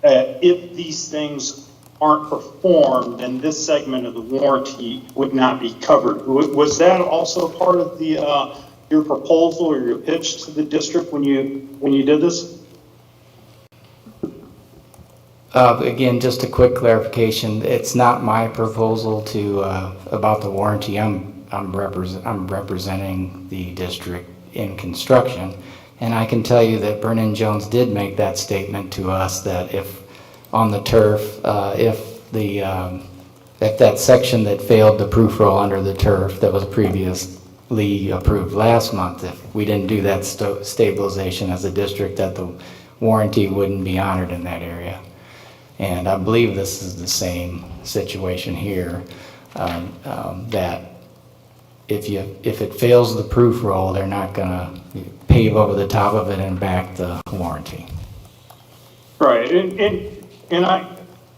if these things aren't performed, then this segment of the warranty would not be covered. Was that also part of your proposal or your pitch to the district when you did this? Again, just a quick clarification. It's not my proposal about the warranty. I'm representing the district in construction, and I can tell you that Brennan Jones did make that statement to us that if on the turf, if that section that failed the proof roll under the turf that was previously approved last month, if we didn't do that stabilization as a district, that the warranty wouldn't be honored in that area. And I believe this is the same situation here, that if it fails the proof roll, they're not going to pave over the top of it and back the warranty. Right, and I,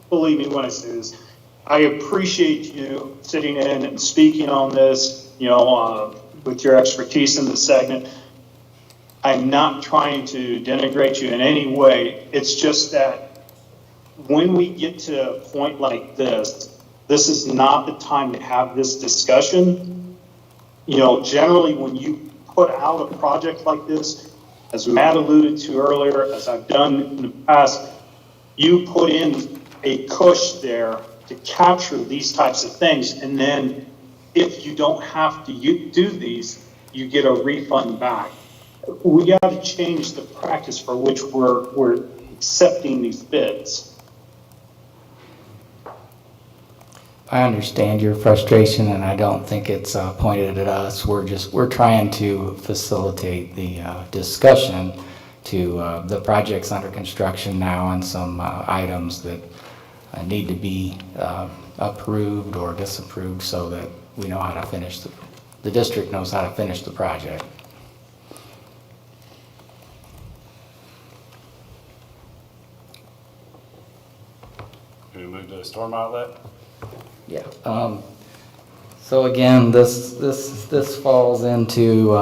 believe me when I say this, I appreciate you sitting in and speaking on this, with your expertise in the segment. I'm not trying to denigrate you in any way. It's just that when we get to a point like this is not the time to have this discussion. Generally when you put out a project like this, as Matt alluded to earlier, as I've done in the past, you put in a cushion there to capture these types of things. And then if you don't have to do these, you get a refund back. We got to change the practice for which we're accepting these bids. I understand your frustration, and I don't think it's pointed at us. We're trying to facilitate the discussion to the projects under construction now and some items that need to be approved or disapproved so that we know how to finish the district knows how to finish the project. Can we move to the storm outlet? Yeah. So again, this falls into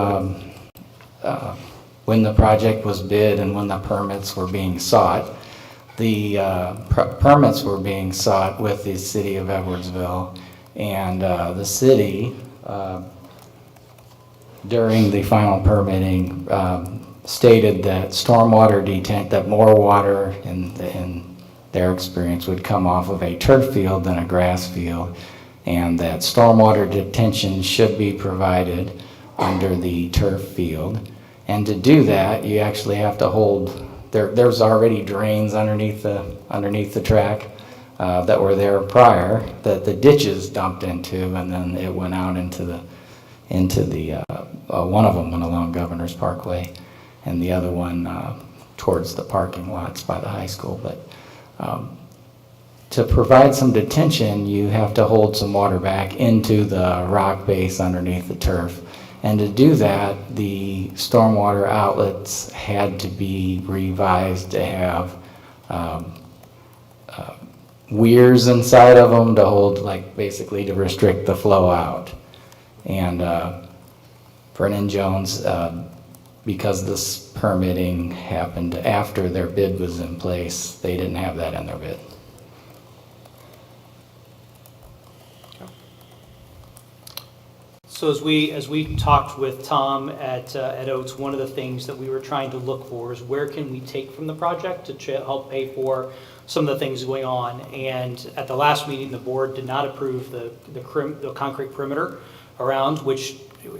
when the project was bid and when the permits were being sought. The permits were being sought with the city of Edwardsville, and the city, during the final permitting, stated that that more water in their experience would come off of a turf field than a grass field, and that stormwater detention should be provided under the turf field. And to do that, you actually have to hold, there's already drains underneath the track that were there prior, that the ditches dumped into, and then it went out into the one of them went along Governor's Parkway, and the other one towards the parking lots by the high school. But to provide some detention, you have to hold some water back into the rock base underneath the turf. And to do that, the stormwater outlets had to be revised to have weirs inside of them to hold, like, basically to restrict the flow out. And Vernon Jones, because this permitting happened after their bid was in place, they didn't have that in their bid. So as we talked with Tom at Oates, one of the things that we were trying to look for is where can we take from the project to help pay for some of the things going on. And at the last meeting, the board did not approve the concrete perimeter around,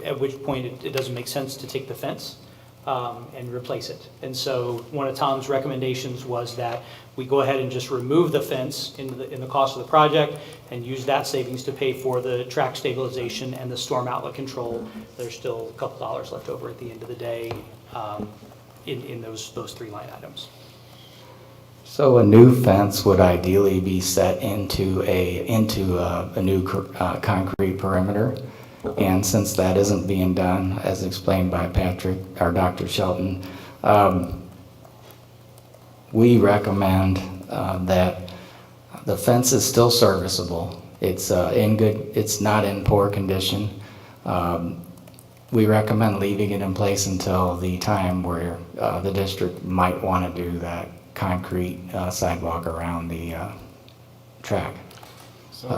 at which point it doesn't make sense to take the fence and replace it. And so one of Tom's recommendations was that we go ahead and just remove the fence in the cost of the project and use that savings to pay for the track stabilization and the storm outlet control. There's still a couple dollars left over at the end of the day in those three line items. So a new fence would ideally be set into a new concrete perimeter. And since that isn't being done, as explained by Patrick, or Dr. Shelton, we recommend that the fence is still serviceable. It's not in poor condition. We recommend leaving it in place until the time where the district might want to do that concrete sidewalk around the track. So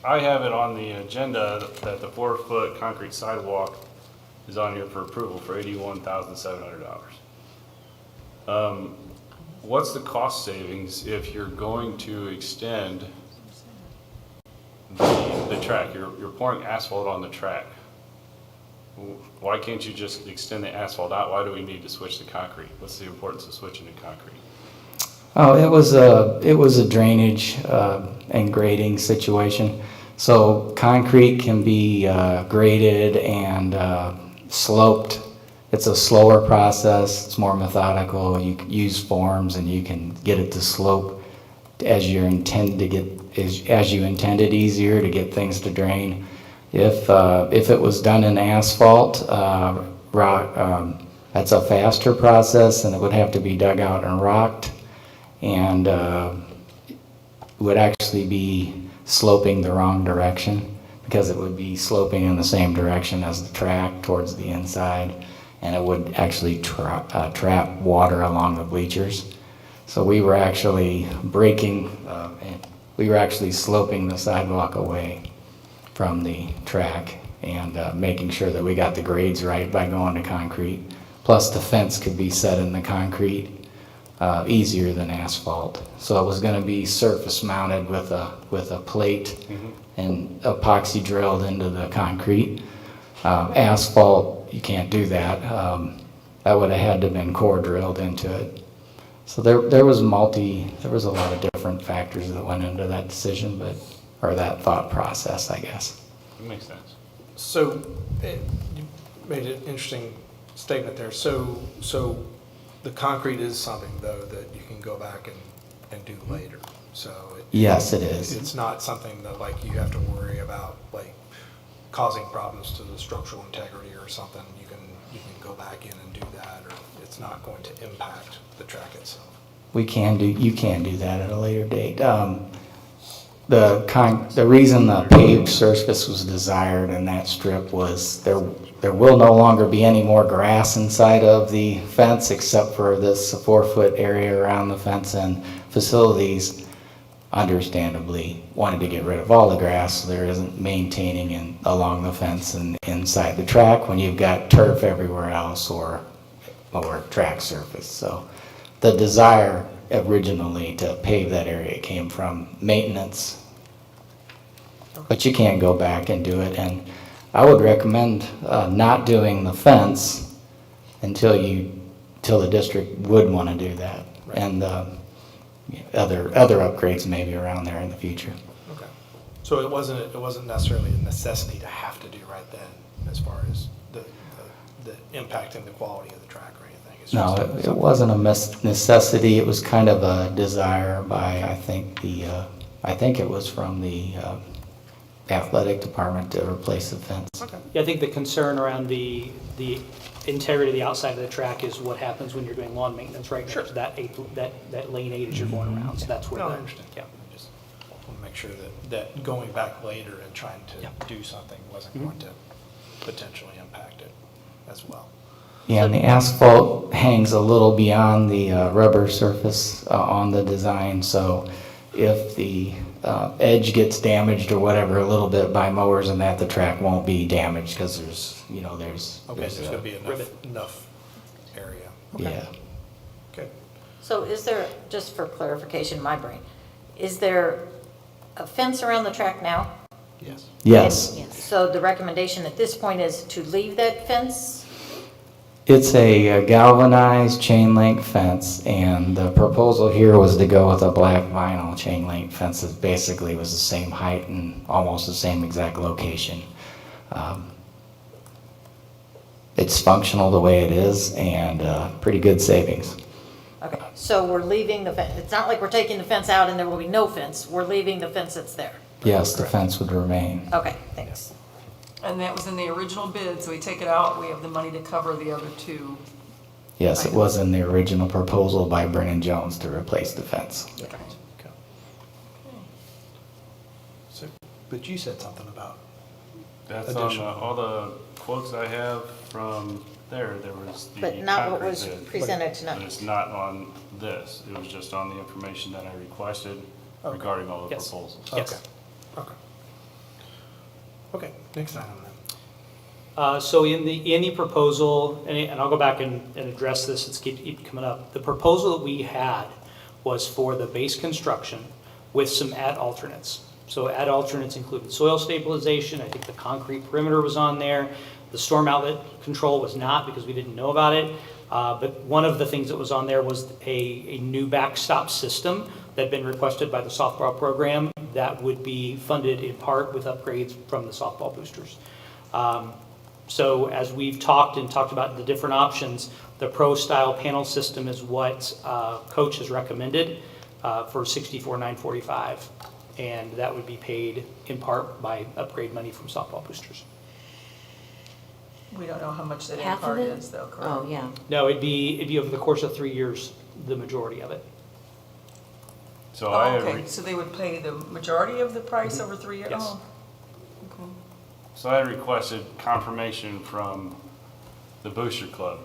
I have it on the agenda that the 4-foot concrete sidewalk is on here for approval for $81,700. What's the cost savings if you're going to extend the track? You're pouring asphalt on the track. Why can't you just extend the asphalt out? Why do we need to switch to concrete? What's the importance of switching to concrete? Oh, it was a drainage and grading situation. So concrete can be graded and sloped. It's a slower process. It's more methodical. You can use forms and you can get it to slope as you intended, easier to get things to drain. If it was done in asphalt, that's a faster process, and it would have to be dug out and rocked, and would actually be sloping the wrong direction, because it would be sloping in the same direction as the track towards the inside, and it would actually trap water along the bleachers. So we were actually sloping the sidewalk away from the track and making sure that we got the grades right by going to concrete. Plus the fence could be set in the concrete easier than asphalt. So it was going to be surface mounted with a plate and epoxy drilled into the concrete. Asphalt, you can't do that. That would have had to have been core drilled into it. So there was a lot of different factors that went into that decision, or that thought process, I guess. That makes sense. So you made an interesting statement there. So the concrete is something, though, that you can go back and do later. So yes, it is. It's not something that you have to worry about causing problems to the structural integrity or something. You can go back in and do that, or it's not going to impact the track itself. You can do that at a later date. the reason the paved surface was desired in that strip was there will no longer be any more grass inside of the fence except for this 4-foot area around the fence, and facilities understandably wanted to get rid of all the grass so there isn't maintaining along the fence and inside the track when you've got turf everywhere else or track surface. So the desire originally to pave that area came from maintenance, but you can't go back and do it. And I would recommend not doing the fence until the district would want to do that, and other upgrades maybe around there in the future. Okay. So it wasn't necessarily a necessity to have to do right then, as far as the impacting the quality of the track or anything. It's No, just it wasn't a necessity. It was kind of a desire by, I think it was from the athletic department to replace the fence. Okay. Yeah, I think the concern around the integrity of the outside of the track is what happens when you're doing lawn maintenance, right? Sure. That lane 8 as you're going around, so that's where No, I the, understand. yeah. I just want to make sure that going back later and trying to do something wasn't going to potentially impact it as well. Yeah, and the asphalt hangs a little beyond the rubber surface on the design, so if the edge gets damaged or whatever a little bit by mowers and that, the track won't be damaged because there's Okay, there's going to be enough area. Okay. Yeah. Okay. So is there, just for clarification in my brain, is there a fence around the track now? Yes. Yes. So the recommendation at this point is to leave that fence? It's a galvanized chain link fence, and the proposal here was to go with a black vinyl chain link fence that basically was the same height and almost the same exact location. It's functional the way it is, and pretty good savings. Okay, so we're leaving the fence, it's not like we're taking the fence out and there will be no fence, we're leaving the fence that's there. Yes, the fence would remain. Okay, thanks. And that was in the original bid, so we take it out, we have the money to cover the other two. Yes, it was in the original proposal by Brennan Jones to replace the fence. Okay. So, but you said something about That's on all the quotes I have from there was the But not what concrete was bid. presented tonight. But it's not on this, it was just on the information that I requested regarding all the Yes. proposals. Yes. Okay. Okay, next item then. So in the proposal, and I'll go back and address this, it's keep coming up. The proposal that we had was for the base construction with some add alternates. So add alternates included soil stabilization, I think the concrete perimeter was on there. The storm outlet control was not because we didn't know about it. But one of the things that was on there was a new backstop system that had been requested by the softball program that would be funded in part with upgrades from the softball boosters. So as we've talked about the different options, the pro-style panel system is what Coach has recommended for $64,945, and that would be paid in part by upgrade money from softball boosters. We don't know how much that Half of part it? is though, correct? Oh, yeah. No, it'd be over the course of 3 years, the majority of it. So Oh, I okay, so they would pay the majority of the price over 3 years? Yes. Oh, okay. So I requested confirmation from the Booster Club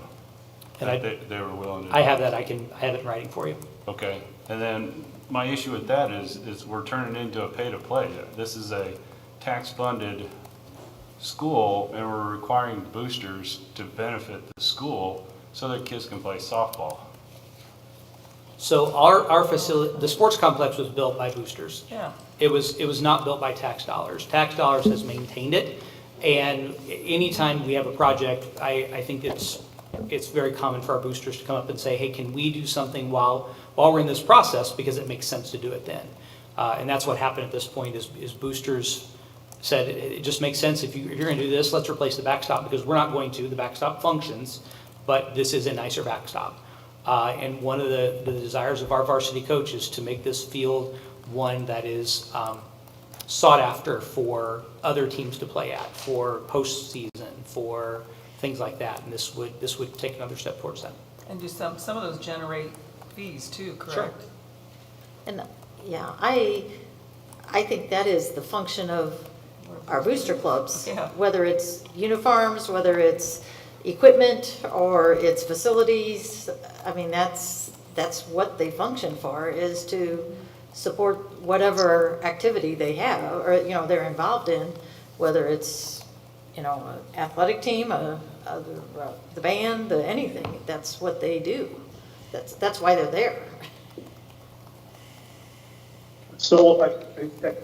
And that they were willing to. I have that, I have it in writing for you. Okay, and then my issue with that is we're turning into a pay-to-play. This is a tax-funded school, and we're requiring boosters to benefit the school so that kids can play softball. So our facility, the sports complex was built by boosters. Yeah. It was not built by tax dollars. Tax dollars has maintained it, and anytime we have a project, I think it's very common for our boosters to come up and say, hey, can we do something while we're in this process, because it makes sense to do it then. And that's what happened at this point is boosters said it just makes sense if you're going to do this, let's replace the backstop, because we're not going to. The backstop functions, but this is a nicer backstop. And one of the desires of our varsity coach is to make this field one that is sought after for other teams to play at, for postseason, for things like that. And this would take another step towards that. And do some of those generate fees too, correct? And, yeah, I I think that is the function of our booster clubs. Yeah. Whether it's uniforms, whether it's equipment, or it's facilities. I mean, that's what they function for, is to support whatever activity they have, or, you know, they're involved in, whether it's, you know, an athletic team, the band, anything. That's what they do. That's why they're there. So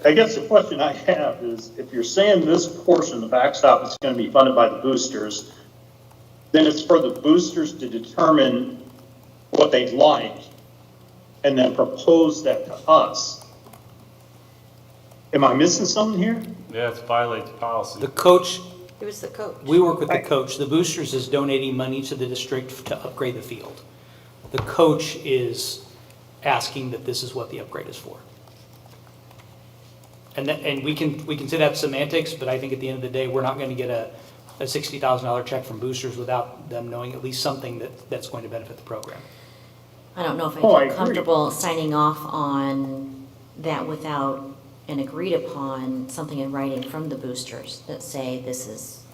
I guess the question I have is, if you're saying this portion, the backstop, is going to be funded by the boosters, then it's for the boosters to determine what they'd like and then propose that to us. Am I missing something here? Yeah, it violates policy. The coach, It was the coach. we work with the coach. The boosters is donating money to the district to upgrade the field. The coach is asking that this is what the upgrade is for. And we can say that's semantics, but I think at the end of the day, we're not going to get a $60,000 check from boosters without them knowing at least something that's going to benefit the program. I don't know if I Oh, I feel agree. comfortable signing off on that without an agreed upon something in writing from the boosters that say this is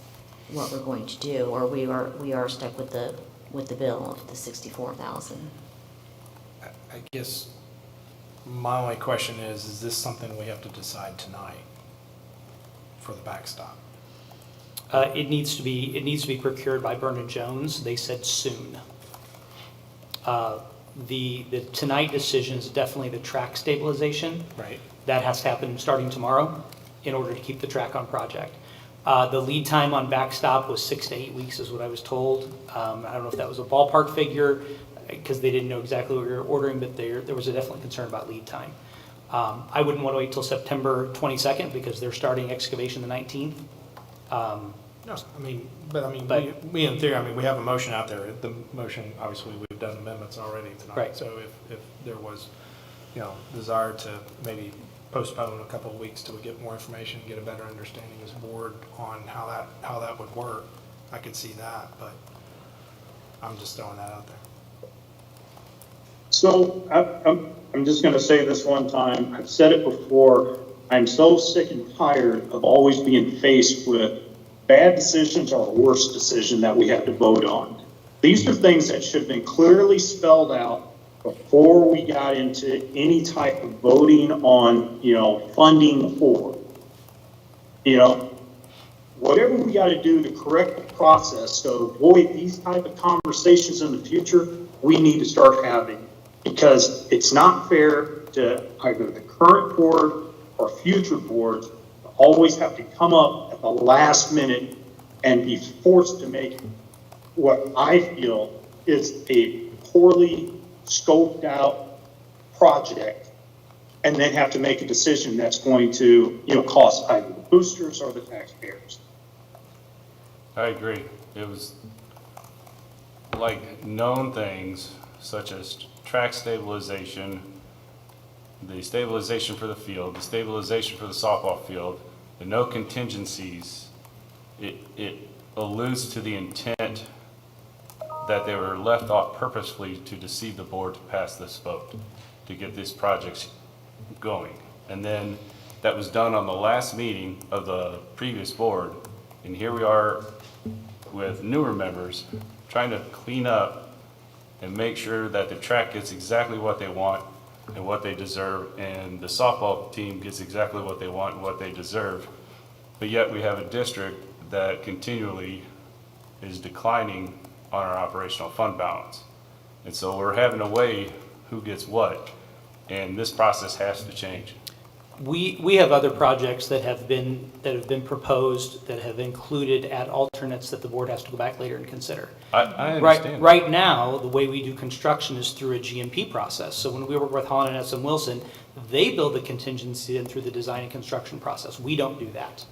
what we're going to do, or we are stuck with the bill of the 64,000. I guess my only question is this something we have to decide tonight for the backstop? It needs to be procured by Byrne & Jones. They said soon. The tonight decision is definitely the track stabilization. Right. That has to happen starting tomorrow in order to keep the track on project. The lead time on backstop was 6 to 8 weeks is what I was told. I don't know if that was a ballpark figure because they didn't know exactly what we were ordering, but there was a definite concern about lead time. I wouldn't want to wait till September 22nd because they're starting excavation the 19th. No, we in theory, we have a motion out there. The motion, obviously, we've done amendments already tonight. Right. So if there was, desire to maybe postpone a couple of weeks till we get more information, get a better understanding as a board on how that would work, I could see that, but I'm just throwing that out there. So I'm just going to say this one time. I've said it before. I'm so sick and tired of always being faced with bad decisions or a worse decision that we have to vote on. These are things that should have been clearly spelled out before we got into any type of voting on, funding for. Whatever we got to do to correct the process to avoid these type of conversations in the future, we need to start having. Because it's not fair to either the current board or future boards to always have to come up at the last minute and be forced to make what I feel is a poorly scoped out project and then have to make a decision that's going to, cost either the boosters or the taxpayers. I agree. It was like known things such as track stabilization, the stabilization for the field, the stabilization for the softball field, the no contingencies. It alludes to the intent that they were left off purposefully to deceive the board to pass this vote, to get these projects going. And then that was done on the last meeting of the previous board. And here we are with newer members trying to clean up and make sure that the track gets exactly what they want and what they deserve, and the softball team gets exactly what they want and what they deserve. But yet we have a district that continually is declining on our operational fund balance. And so we're having to weigh who gets what, and this process has to change. We have other projects that have been proposed that have included at alternates that the board has to go back later and consider. I understand. Right now, the way we do construction is through a GMP process. So when we work with Holland and S.M. Wilson, they build the contingency in through the design and construction process. We don't do that.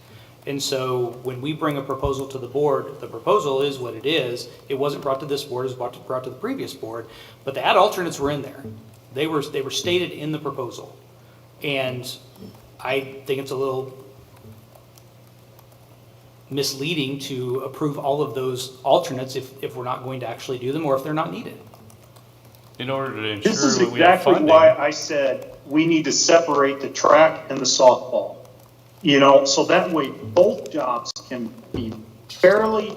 And so when we bring a proposal to the board, the proposal is what it is. It wasn't brought to this board, it was brought to the previous board, but the ad alternates were in there. They were stated in the proposal. And I think it's a little misleading to approve all of those alternates if we're not going to actually do them or if they're not needed. In order to ensure This is that we have exactly funding. why I said we need to separate the track and the softball. You know, so that way both jobs can be can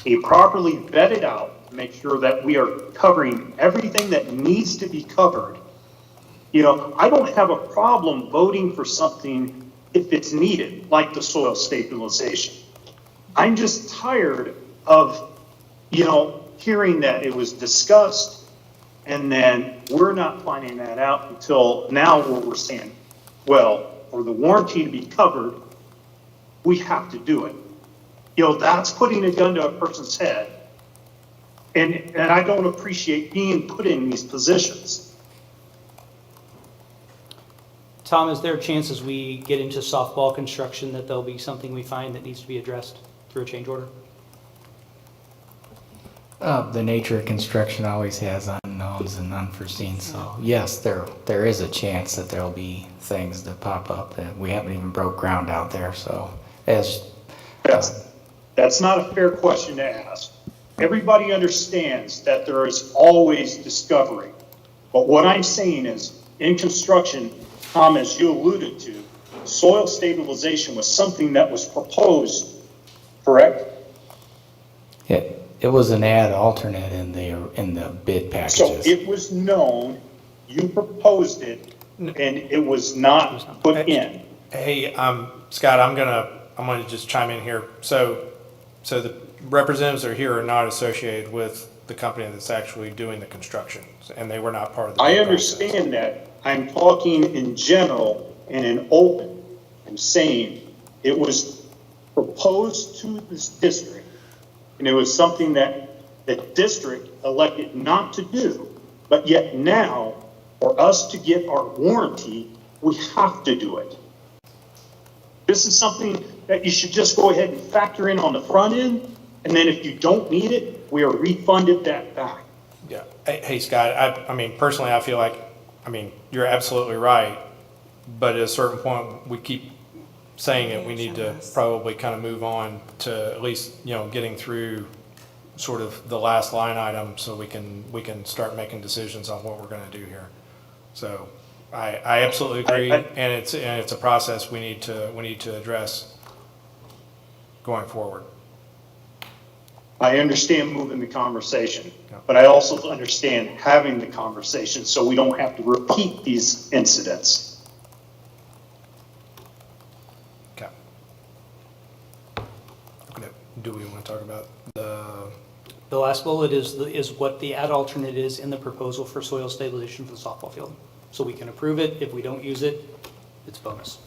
be properly vetted out, make sure that we are covering everything that needs to be covered. You know, I don't have a problem voting for something if it's needed, like the soil stabilization. I'm just tired of, you know, hearing that it was discussed and then we're not finding that out until now where we're saying, well, for the warranty to be covered, we have to do it. You know, that's putting a gun to a person's head. And I don't appreciate being put in these positions. Tom, is there a chance as we get into softball construction that there'll be something we find that needs to be addressed through a change order? The nature of construction always has unknowns and unforeseen, so yes, there is a chance that there'll be things that pop up that we haven't even broke ground out there, so That's not a fair question to ask. Everybody understands that there is always discovery. But what I'm saying is, in construction, Tom, as you alluded to, soil stabilization was something that was proposed, correct? it was an add alternate in the bid So packages. it was known, you proposed it, and it was not put in. Hey, Scott, I'm gonna just chime in here. So the representatives that are here are not associated with the company that's actually doing the construction, and they were not part of the I bid process. understand that. I'm talking in general and in open. I'm saying it was proposed to this district, and it was something that the district elected not to do, but yet now, for us to get our warranty, we have to do it. This is something that you should just go ahead and factor in on the front end, and then if you don't need it, we are refunded that back. Yeah. Hey, Scott, I mean, personally, I feel like, you're absolutely right, but at a certain point, we keep saying it, we need to probably kind of move on to at least, getting through sort of the last line item so we can start making decisions on what we're going to do here. So I absolutely agree, and it's a process we need to address going forward. I understand moving the conversation, but I also understand having the conversation so we don't have to repeat these incidents. Okay. Do we want to talk about The last bullet is what the add alternate is in the proposal for soil stabilization for the softball field. So we can approve it. If we don't use it, it's bonus.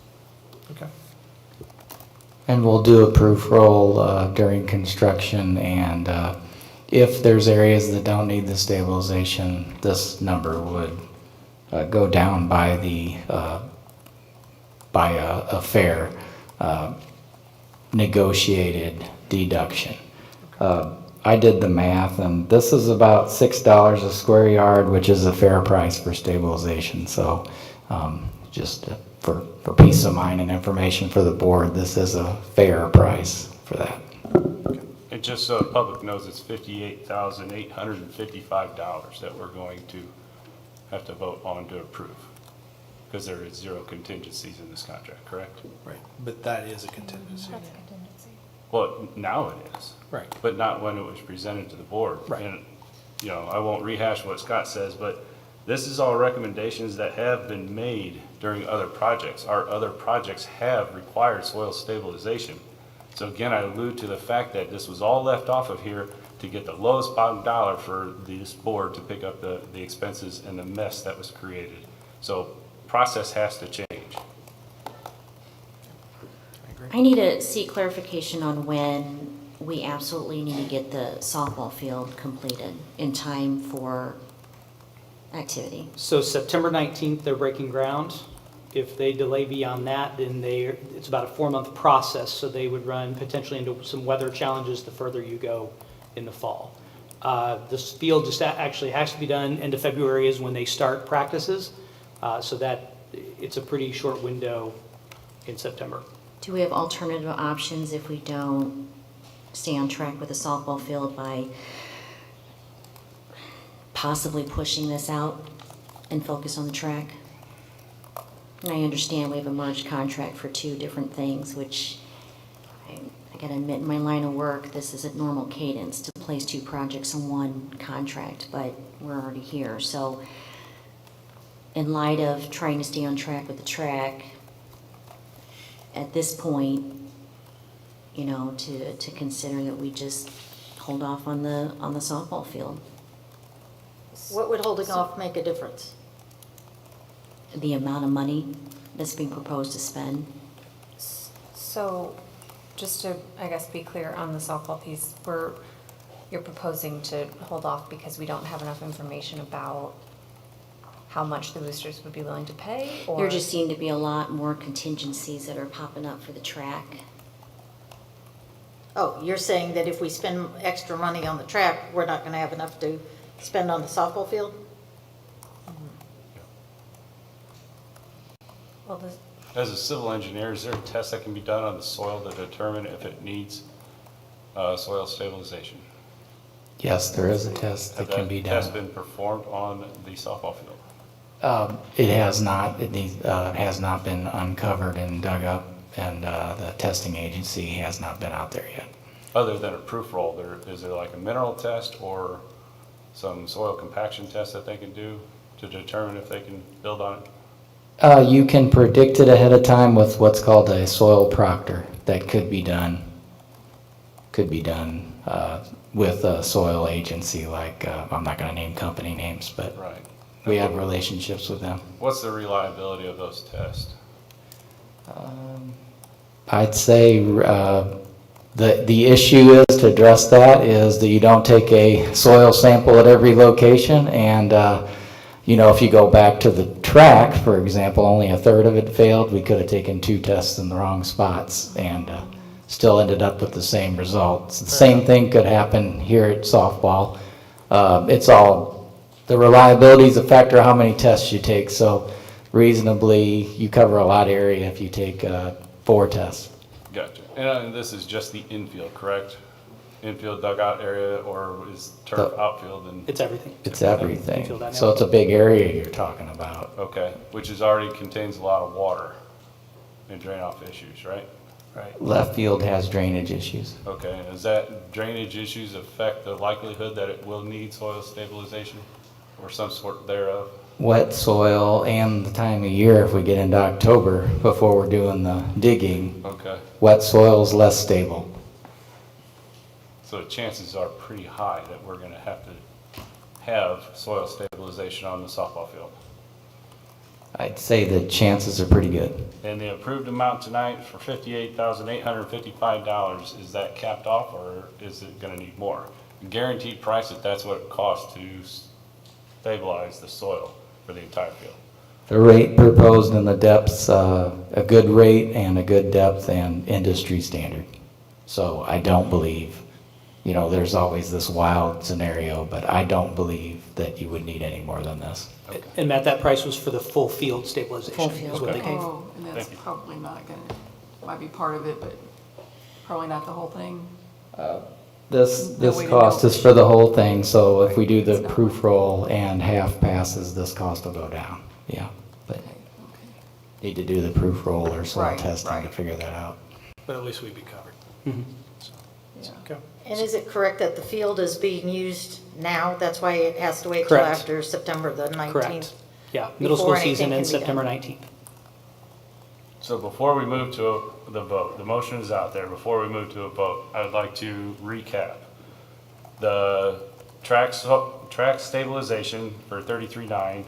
Okay. And we'll do a proof roll during construction, and if there's areas that don't need the stabilization, this number would go down by a fair negotiated deduction. I did the math, and this is about $6 a square yard, which is a fair price for stabilization. So just for peace of mind and information for the board, this is a fair price for that. And just so the public knows, it's $58,855 that we're going to have to vote on to approve, because there is zero contingencies in this contract, correct? Right, but that is a contingency. Well, now it is. Right. But not when it was presented to the board. Right. And, I won't rehash what Scott says, but this is all recommendations that have been made during other projects. Our other projects have required soil stabilization. So again, I allude to the fact that this was all left off of here to get the lowest bottom dollar for this board to pick up the expenses and the mess that was created. So process has to change. I need to seek clarification on when we absolutely need to get the softball field completed in time for activity. So September 19th, they're breaking ground. If they delay beyond that, then it's about a 4-month process, so they would run potentially into some weather challenges the further you go in the fall. This field just actually has to be done. End of February is when they start practices, so that it's a pretty short window in September. Do we have alternative options if we don't stay on track with the softball field by possibly pushing this out and focus on the track. And I understand we have a merged contract for two different things, which I gotta admit, in my line of work, this isn't normal cadence to place two projects in one contract, but we're already here. So in light of trying to stay on track with the track, at this point, you know, to consider that we just hold off on the softball field. What would holding off make a difference? The amount of money that's being proposed to spend. So, just to, I guess, be clear on the softball piece, you're proposing to hold off because we don't have enough information about how much the boosters would be willing to pay, or? There just seem to be a lot more contingencies that are popping up for the track. Oh, you're saying that if we spend extra money on the track, we're not gonna have enough to spend on the softball field? Well, this, As a civil engineer, is there a test that can be done on the soil to determine if it needs soil stabilization? Yes, there is a test that can be done. Has that test been performed on the softball field? It has not. It has not been uncovered and dug up, and the testing agency has not been out there yet. Other than a proof roll, is there like a mineral test or some soil compaction test that they can do to determine if they can build on it? You can predict it ahead of time with what's called a soil proctor. That could be done. With a soil agency like, I'm not going to name company names, but Right. we have relationships with them. What's the reliability of those tests? I'd say the issue is, to address that, is that you don't take a soil sample at every location, and you know, if you go back to the track, for example, only a third of it failed. We could have taken 2 tests in the wrong spots and still ended up with the same results. The same thing could happen here at softball. The reliability is a factor of how many tests you take, so reasonably you cover a lot of area if you take 4 tests. Gotcha. And this is just the infield, correct? Infield dugout area, or is turf outfield? And It's everything. It's everything. So it's a big area you're talking about. Okay, which is already contains a lot of water and drain off issues, right? Right. Left field has drainage issues. Okay, and does that drainage issues affect the likelihood that it will need soil stabilization or some sort thereof? Wet soil and the time of year, if we get into October before we're doing the digging, Okay, wet soil is less stable. so chances are pretty high that we're gonna have to have soil stabilization on the softball field. I'd say the chances are pretty good. And the approved amount tonight for $58,855, is that capped off, or is it gonna need more? Guaranteed price, if that's what it costs to stabilize the soil for the entire field. The rate proposed in the depths, a good rate and a good depth and industry standard. So I don't believe, you know, there's always this wild scenario, but I don't believe that you would need any more than this. And Matt, that price was for the full field stabilization. Full field. Is what they gave. Oh, and that's probably not gonna, might be part of it, but probably not the whole thing. This No way to cost know. is for the whole thing, so if we do the proof roll and half passes, this cost will go down. Yeah, but need to do the proof roll or soil Right, testing to right. figure that out. But at least we'd be covered. So, okay. And is it correct that the field is being used now? That's why it has to wait till Correct. after September the 19th? Correct. Yeah, middle school before season anything ends can be September done? 19th. So before we move to the vote, the motion is out there. Before we move to a vote, I would like to recap. The track stabilization for 33.9,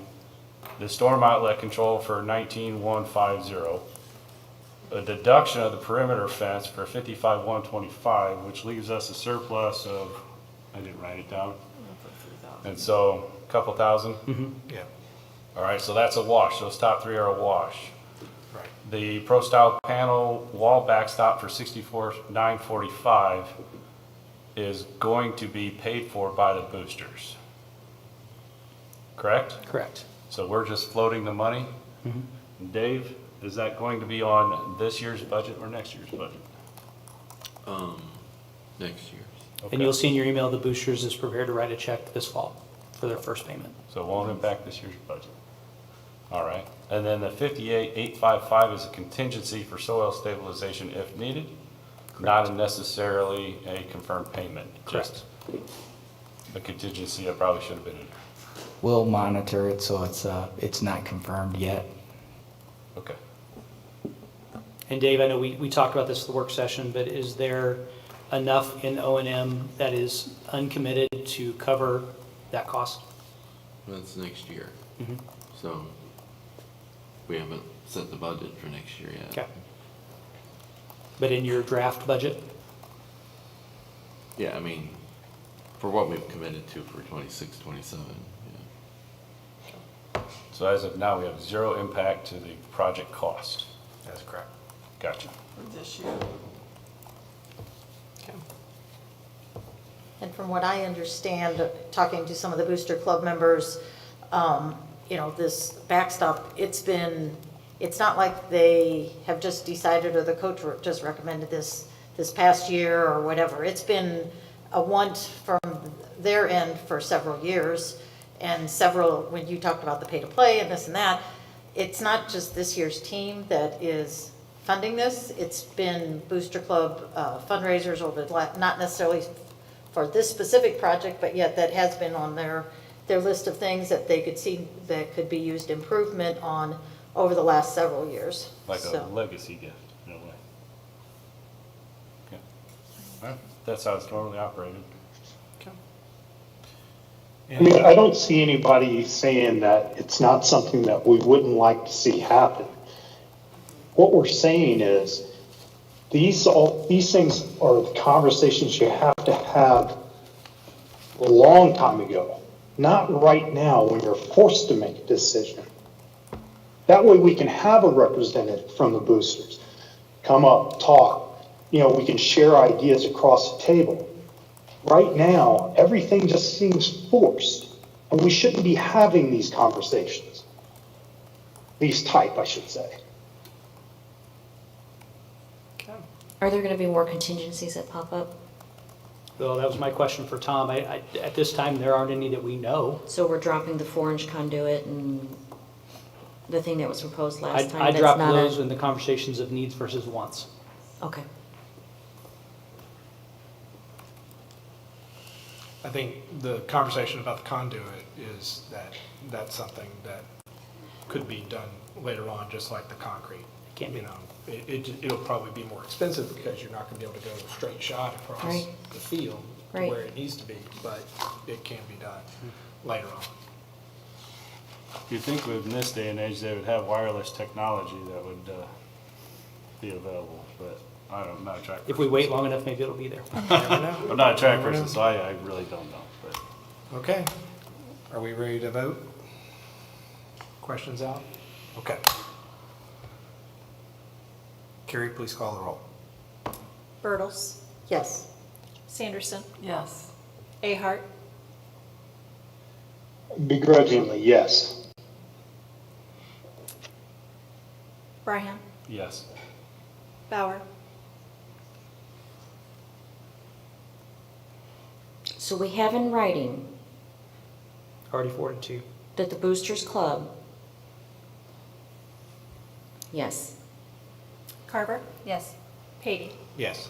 the storm outlet control for 19.150, a deduction of the perimeter fence for 55.125, which leaves us a surplus of, I didn't write it down. And so, a couple thousand? Yeah. All right, so that's a wash. Those top 3 are a wash. Right. The Pro Style panel wall backstop for $64,945 is going to be paid for by the boosters. Correct? Correct. So we're just floating the money? Dave, is that going to be on this year's budget or next year's budget? Next year's. And you'll see in your email, the boosters is prepared to write a check this fall. for their first payment. So it won't impact this year's budget. All right. And then the 58,855 is a contingency for soil stabilization if needed, not necessarily a confirmed payment. Correct. Just a contingency that probably should have been in. We'll monitor it, so it's not confirmed yet. Okay. And Dave, I know we talked about this at the work session, but is there enough in O&M that is uncommitted to cover that cost? That's next year. Mhm. So we haven't set the budget for next year yet. Okay. But in your draft budget? Yeah, I mean, for what we've committed to for 26, 27, yeah. So as of now, we have zero impact to the project cost. That's correct. Gotcha. For this year. And from what I understand, talking to some of the Booster Club members, this backstop, it's not like they have just decided or the coach just recommended this past year or whatever. It's been a want from their end for several years, and when you talked about the pay to play and this and that, it's not just this year's team that is funding this. It's been Booster Club fundraisers over not necessarily for this specific project, but yet that has been on their list of things that they could see that could be used improvement on over the last several years. Like So- a legacy gift, in a way. Okay. Well, that's how it's normally operated. I mean, I don't see anybody saying that it's not something that we wouldn't like to see happen. What we're saying is, these things are the conversations you have to have a long time ago, not right now when you're forced to make a decision. That way we can have a representative from the boosters come up, talk, we can share ideas across the table. Right now, everything just seems forced, and we shouldn't be having these conversations. These type, I should say. Are there going to be more contingencies that pop up? Well, that was my question for Tom. At this time, there aren't any that we know. So we're dropping the 4-inch conduit and the thing that was proposed last time? I that's dropped not those in the conversations of needs versus wants. Okay. I think the conversation about the conduit is that's something that could be done later on, just like the concrete. It'll probably be more expensive because you're not going to be able to go a straight shot across Right. the field to Right. where it needs to be, but it can be done later on. You'd think in this day and age, they would have wireless technology that would be available, but I'm not a track person. If we wait long enough, maybe it'll be there. Never know. I'm not a track Never person, know. so I really don't know, but. Okay. Are we ready to vote? Questions out? Okay. Carrie, please call the roll. Bertles. Yes. Sanderson. Yes. Ahart. Begrudgingly, yes. Bryan. Yes. Bauer. So we have in writing Already 4-2. that the Boosters Club, yes. Carver. Yes. Patey. Yes.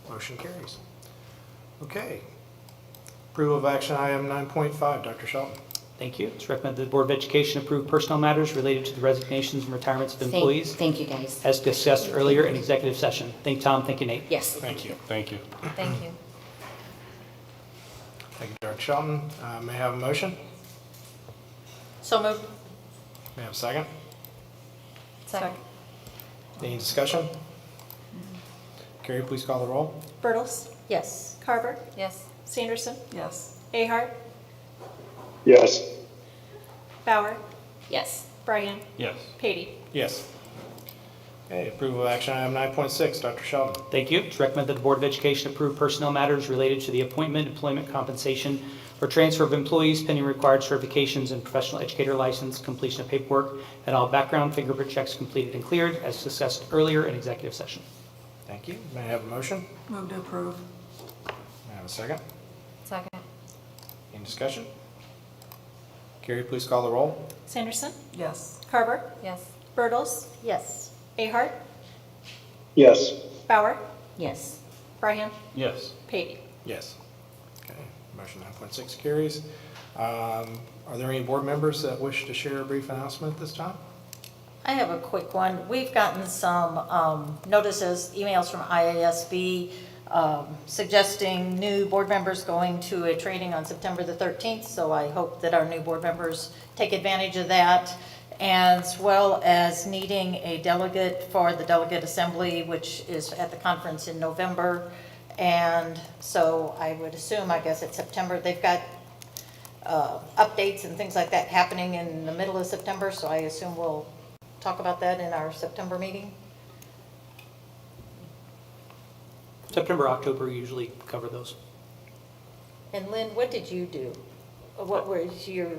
Motion carries. Okay. Approval of action item 9.5, Dr. Shelton. Thank you. It's recommended that the Board of Education approve personnel matters related to the resignations and retirements of employees. Thank you, guys. As discussed earlier in executive session. Thank you, Tom. Thank you, Nate. Yes. Thank you. Thank you. Thank you. Thank you, Dr. Shelton. May I have a motion? So moved. May I have a second? Second. Any discussion? Carrie, please call the roll. Bertles. Yes. Carver. Yes. Sanderson. Yes. Ahart. Yes. Bauer. Yes. Bryan. Yes. Patey. Yes. Okay, approval of action item 9.6, Dr. Shelton. Thank you. It's recommended that the Board of Education approve personnel matters related to the appointment, employment compensation, or transfer of employees pending required certifications and professional educator license, completion of paperwork, and all background fingerprint checks completed and cleared, as discussed earlier in executive session. Thank you. May I have a motion? Move to approve. May I have a second? Second. Any discussion? Carrie, please call the roll. Sanderson, Yes. Carver, Yes. Birtles, Yes. Ahart, Yes. Bauer, Yes. Byham, Yes. Patey. Yes. Okay, motion 9.6 carries. Are there any board members that wish to share a brief announcement at this time? I have a quick one. We've gotten some notices, emails from IASB suggesting new board members going to a training on September the 13th, so I hope that our new board members take advantage of that, as well as needing a delegate for the delegate assembly, which is at the conference in November. And so I would assume, I guess it's September, they've got updates and things like that happening in the middle of September, so I assume we'll talk about that in our September meeting. September, October usually cover those. And Lynn, what did you do? What was your,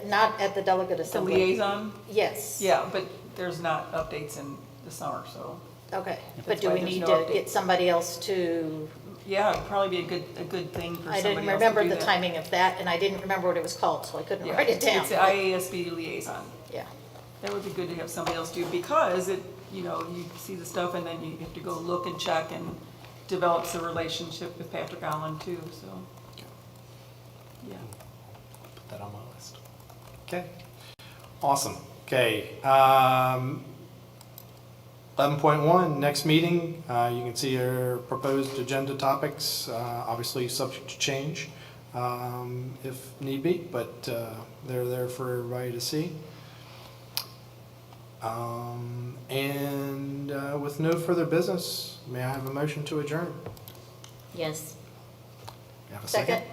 not at the delegate The assembly? liaison? Yes. Yeah, but there's not updates in the summer, so. Okay, but That's do why we there's need no to get update. somebody else to? Yeah, it'd probably be a good thing for I somebody else didn't to remember do the that. timing of that, and I didn't remember what it was called, so I couldn't Yeah, write it down. It's the IASB liaison. Yeah. That would be good to have somebody else do, because it, you know, you see the stuff and then you have to go look and check, and develops a relationship with Patrick Allen too, so. Yeah. Put that on my list. Okay. Awesome. Okay. 11.1, next meeting. You can see our proposed agenda topics, obviously subject to change if need be, but they're there for everybody to see. And with no further business, may I have a motion to adjourn? Yes. May I have a second? Second.